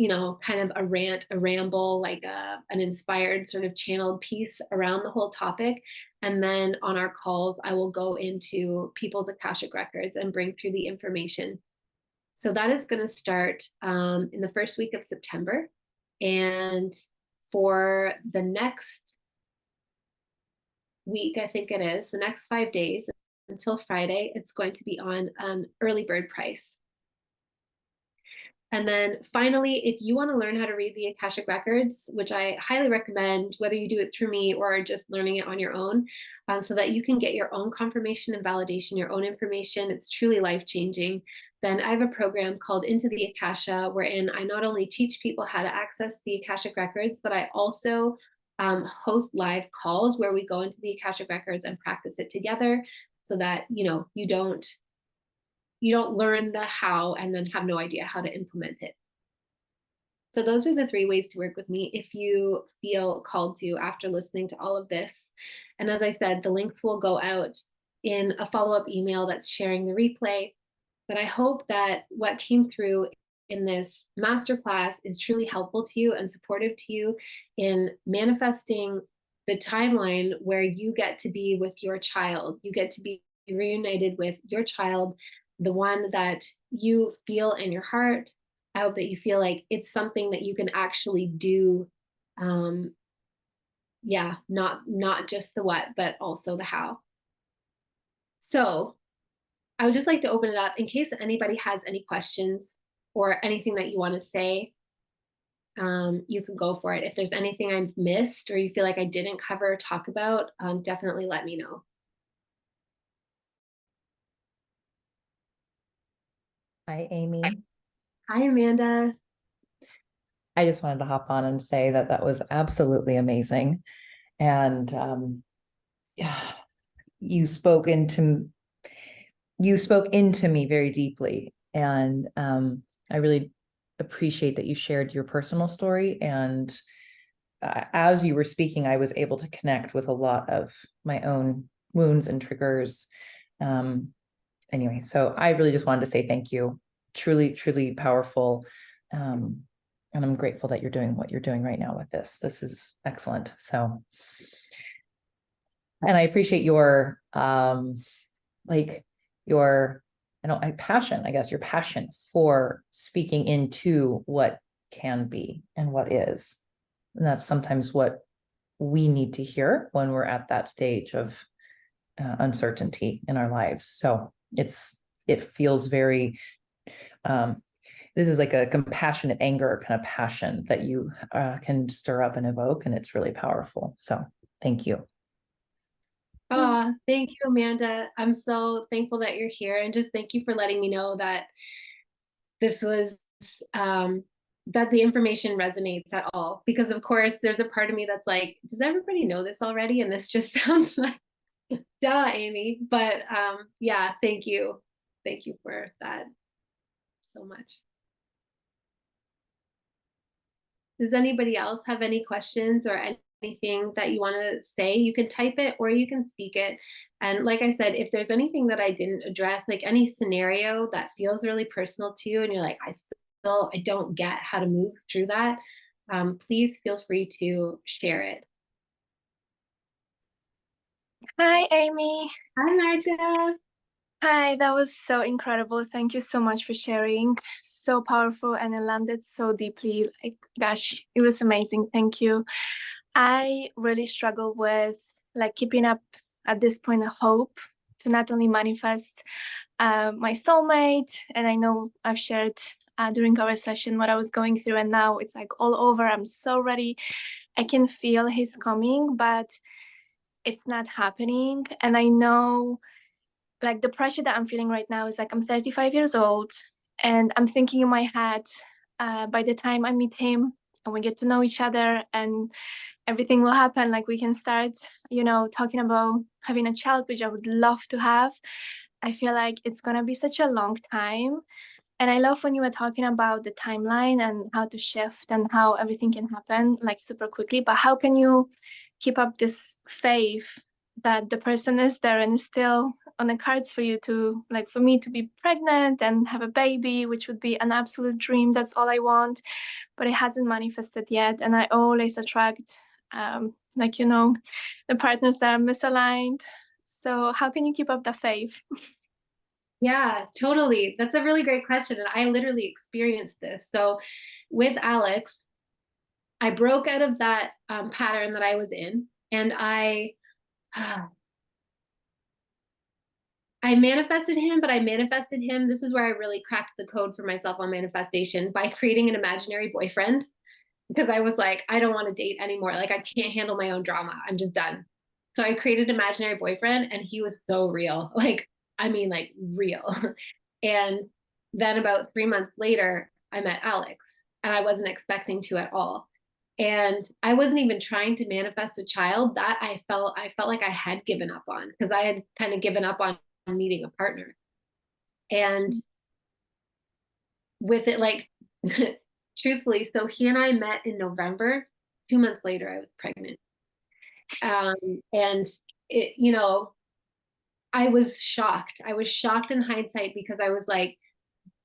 kind of a rant, a ramble, like an inspired sort of channeled piece around the whole topic. And then on our calls, I will go into people's Akashic records and bring through the information. So that is going to start in the first week of September. And for the next week, I think it is, the next 5 days until Friday, it's going to be on an early bird price. And then finally, if you want to learn how to read the Akashic records, which I highly recommend, whether you do it through me or just learning it on your own, so that you can get your own confirmation and validation, your own information, it's truly life-changing, then I have a program called Into the Akasha, wherein I not only teach people how to access the Akashic records, but I also host live calls where we go into the Akashic records and practice it together, so that you don't learn the how and then have no idea how to implement it. So those are the 3 ways to work with me if you feel called to after listening to all of this. And as I said, the links will go out in a follow-up email that's sharing the replay. But I hope that what came through in this masterclass is truly helpful to you and supportive to you in manifesting the timeline where you get to be with your child. You get to be reunited with your child, the one that you feel in your heart. I hope that you feel like it's something that you can actually do. Um, yeah, not just the what, but also the how. So I would just like to open it up in case anybody has any questions or anything that you want to say. You can go for it. If there's anything I've missed or you feel like I didn't cover or talk about, definitely let me know. Hi, Amy. Hi, Amanda. I just wanted to hop on and say that that was absolutely amazing. And yeah, you spoke into you spoke into me very deeply. And I really appreciate that you shared your personal story. And as you were speaking, I was able to connect with a lot of my own wounds and triggers. Um, anyway, so I really just wanted to say thank you. Truly, truly powerful. And I'm grateful that you're doing what you're doing right now with this. This is excellent. So, and I appreciate your like your passion, I guess your passion for speaking into what can be and what is. And that's sometimes what we need to hear when we're at that stage of uncertainty in our lives. So it feels very this is like a compassionate anger kind of passion that you can stir up and evoke, and it's really powerful. So thank you. Oh, thank you, Amanda. I'm so thankful that you're here, and just thank you for letting me know that this was um, that the information resonates at all. Because of course, there's a part of me that's like, does everybody know this already? And this just sounds like, duh, Amy. But yeah, thank you for that so much. Does anybody else have any questions or anything that you want to say? You can type it or you can speak it. And like I said, if there's anything that I didn't address, like any scenario that feels really personal to you, and you're like, I don't get how to move through that, please feel free to share it. Hi, Amy. Hi, Magda. Hi, that was so incredible. Thank you so much for sharing. So powerful, and it landed so deeply. Like, gosh, it was amazing. Thank you. I really struggle with like keeping up at this point of hope to not only manifest my soulmate, and I know I've shared during our session what I was going through, and now it's like all over. I'm so ready. I can feel he's coming, but it's not happening. And I know like the pressure that I'm feeling right now is like I'm 35 years old, and I'm thinking in my head, by the time I meet him and we get to know each other and everything will happen, like we can start, talking about having a child, which I would love to have. I feel like it's gonna be such a long time. And I love when you were talking about the timeline and how to shift and how everything can happen like super quickly. But how can you keep up this faith that the person is there and is still on the cards for you to, like, for me to be pregnant and have a baby, which would be an absolute dream. That's all I want, but it hasn't manifested yet. And I always attract, the partners that are misaligned. So how can you keep up the faith? Yeah, totally. That's a really great question. And I literally experienced this. So with Alex, I broke out of that pattern that I was in, and I manifested him, but I manifested him. This is where I really cracked the code for myself on manifestation by creating an imaginary boyfriend, because I was like, I don't want to date anymore. Like, I can't handle my own drama. I'm just done. So I created an imaginary boyfriend, and he was so real. Like, I mean, like real. And then about 3 months later, I met Alex, and I wasn't expecting to at all. And I wasn't even trying to manifest a child. That I felt like I had given up on, because I had kind of given up on meeting a partner. And with it, like, truthfully, so he and I met in November. 2 months later, I was pregnant. And it, I was shocked. I was shocked in hindsight because I was like,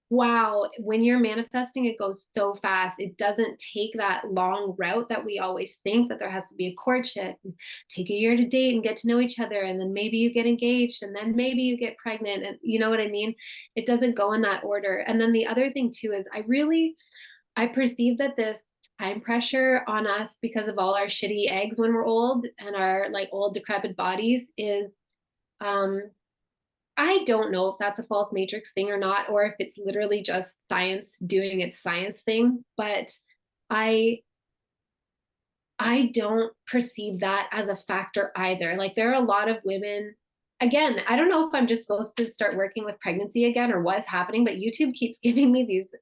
wow, when you're manifesting, it goes so fast. It doesn't take that long route that we always think, that there has to be a courtship, take a year to date and get to know each other. And then maybe you get engaged and then maybe you get pregnant. And you know what I mean? It doesn't go in that order. And then the other thing too is I perceive that this time pressure on us because of all our shitty eggs when we're old and our like old decrepit bodies is, um, I don't know if that's a false matrix thing or not, or if it's literally just science doing its science thing, but I I don't perceive that as a factor either. Like there are a lot of women, again, I don't know if I'm just supposed to start working with pregnancy again or what's happening, but YouTube keeps giving me these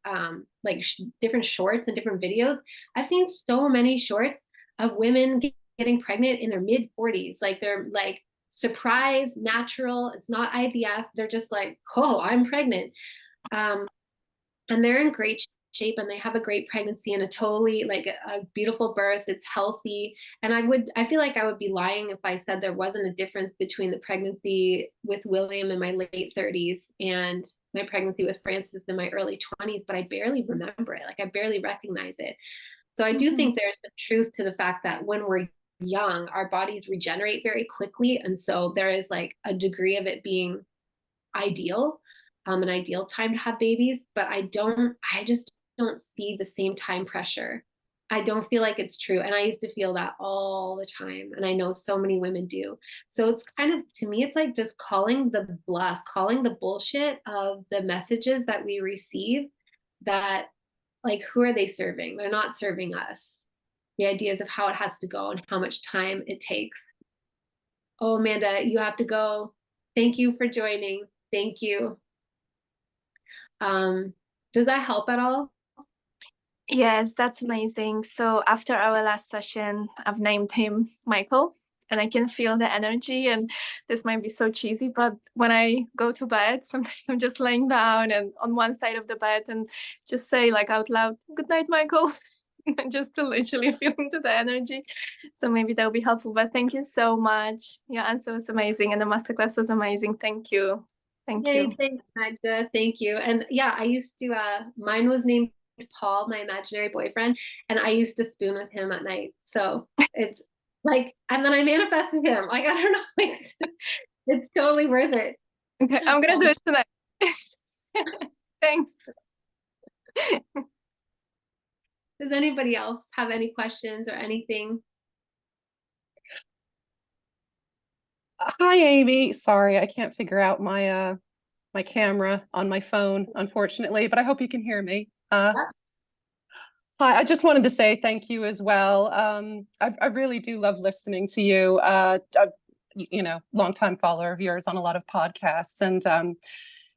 like different shorts and different videos. I've seen so many shorts of women getting pregnant in their mid 40s. Like they're like surprise, natural, it's not IVF. They're just like, "Oh, I'm pregnant." Um, and they're in great shape and they have a great pregnancy and a totally like a beautiful birth. It's healthy. And I feel like I would be lying if I said there wasn't a difference between the pregnancy with William in my late 30s and my pregnancy with Francis in my early 20s, but I barely remember it. Like I barely recognize it. So I do think there's some truth to the fact that when we're young, our bodies regenerate very quickly. And so there is like a degree of it being ideal, an ideal time to have babies, but I just don't see the same time pressure. I don't feel like it's true. And I used to feel that all the time. And I know so many women do. So it's kind of, to me, it's like just calling the bluff, calling the bullshit of the messages that we receive that, like, who are they serving? They're not serving us. The ideas of how it has to go and how much time it takes. Oh, Amanda, you have to go. Thank you for joining. Thank you. Does that help at all? Yes, that's amazing. So after our last session, I've named him Michael, and I can feel the energy. And this might be so cheesy, but when I go to bed, sometimes I'm just laying down and on one side of the bed and just say like out loud, "Good night, Michael," just to literally feel into the energy. So maybe that'll be helpful. But thank you so much. Your answer was amazing, and the masterclass was amazing. Thank you. Thank Yay, you. thanks, Magda. Thank you. And yeah, I used to, mine was named Paul, my imaginary boyfriend, and I used to spoon with him at night. So it's like, and then I manifested him. Like, I don't know, it's totally worth it. Okay, I'm gonna do it tonight. Thanks. Does anybody else have any questions or anything? Hi, Amy. Sorry, I can't figure out my my camera on my phone, unfortunately, but I hope you can hear me. Hi, I just wanted to say thank you as well. I really do love listening to you. You know, longtime follower of yours on a lot of podcasts, and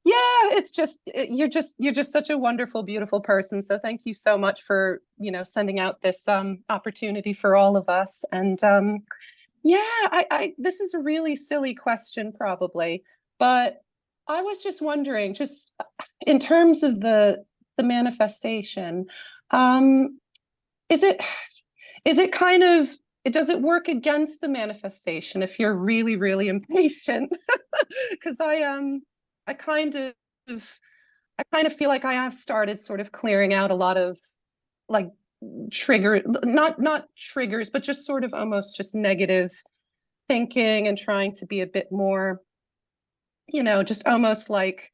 yeah, it's just you're just such a wonderful, beautiful person. So thank you so much for, you know, sending out this opportunity for all of us. And yeah, I this is a really silly question probably, but I was just wondering, just in terms of the manifestation, um, is it kind of does it work against the manifestation if you're really, really impatient? Because I kind of I kind of feel like I have started sort of clearing out a lot of like trigger, not triggers, but just sort of almost just negative thinking and trying to be a bit more, you know, just almost like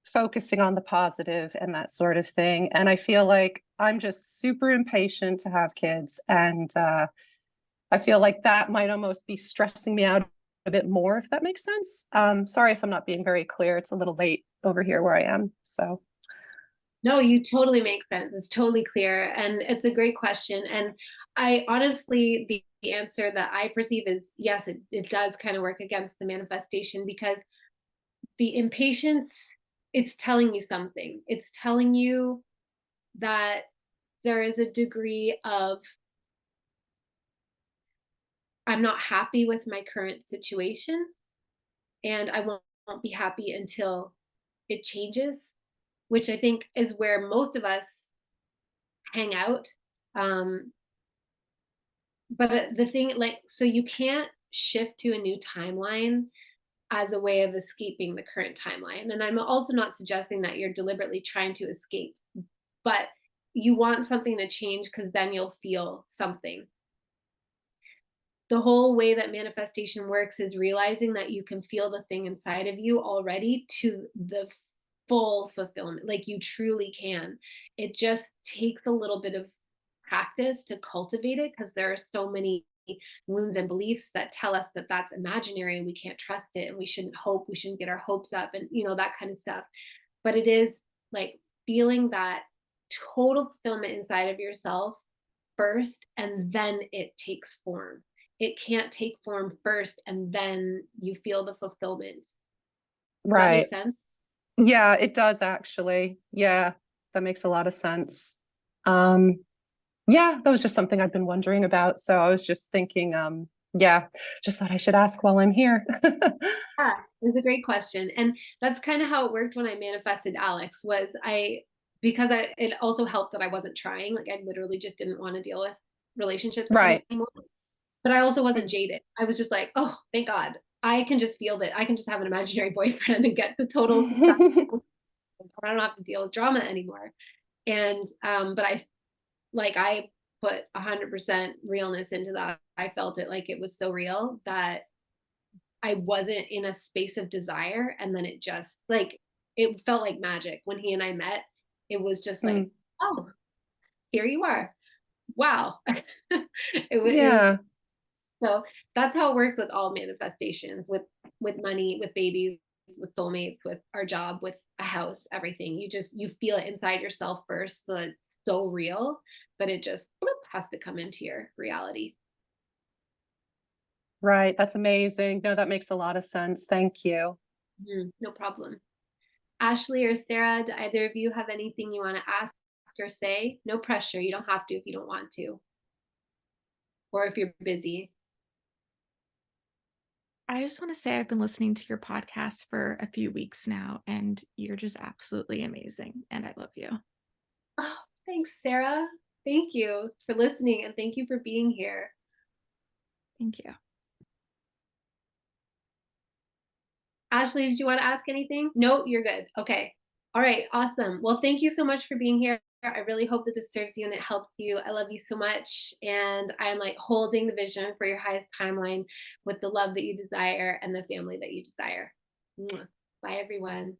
focusing on the positive and that sort of thing. And I feel like I'm just super impatient to have kids. And I feel like that might almost be stressing me out a bit more, if that makes sense. Sorry if I'm not being very clear. It's a little late over here where I am. So. No, you totally make sense. It's totally clear. And it's a great question. And I honestly, the answer that I perceive is yes, it does kind of work against the manifestation because the impatience, it's telling you something. It's telling you that there is a degree of, I'm not happy with my current situation and I won't be happy until it changes, which I think is where most of us hang out. But the thing, like, so you can't shift to a new timeline as a way of escaping the current timeline. And I'm also not suggesting that you're deliberately trying to escape, but you want something to change because then you'll feel something. The whole way that manifestation works is realizing that you can feel the thing inside of you already to the full fulfillment. Like you truly can. It just takes a little bit of practice to cultivate it because there are so many wounds and beliefs that tell us that that's imaginary and we can't trust it and we shouldn't hope, we shouldn't get our hopes up and that kind of stuff. But it is like feeling that total fulfillment inside of yourself first, and then it takes form. It can't take form first and then you feel the fulfillment. Does that make Right. sense? Yeah, it does actually. Yeah, that makes a lot of sense. Yeah, that was just something I've been wondering about. So I was just thinking, yeah, just thought I should ask while I'm here. Yeah, it's a great question. And that's kind of how it worked when I manifested Alex was it also helped that I wasn't trying. Like I literally just didn't want to deal with relationships Right. anymore. But I also wasn't jaded. I was just like, oh, thank God. I can just feel that I can just have an imaginary boyfriend and get the total I don't have to deal with drama anymore. And but I put 100% realness into that. I felt it like it was so real that I wasn't in a space of desire. And then it just like, it felt like magic when he and I met. It was just like, Mm, oh, here you are. Wow. It was yeah. so that's how it worked with all manifestations, with money, with babies, with soulmates, with our job, with a house, everything. You feel it inside yourself first, so it's so real, but it just has to come into your reality. Right. That's amazing. No, that makes a lot of sense. Thank you. No problem. Ashley or Sarah, do either of you have anything you want to ask or say? No pressure. You don't have to if you don't want to, or if you're busy. I just want to say I've been listening to your podcast for a few weeks now, and you're just absolutely amazing. And I love you. Oh, thanks, Sarah. Thank you for listening and thank you for being here. Thank you. Ashley, did you want to ask anything? No, you're good. Okay. All right. Awesome. Well, thank you so much for being here. I really hope that this serves you and it helps you. I love you so much. And I'm like holding the vision for your highest timeline with the love that you desire and the family that you desire. Mwah. Bye, everyone.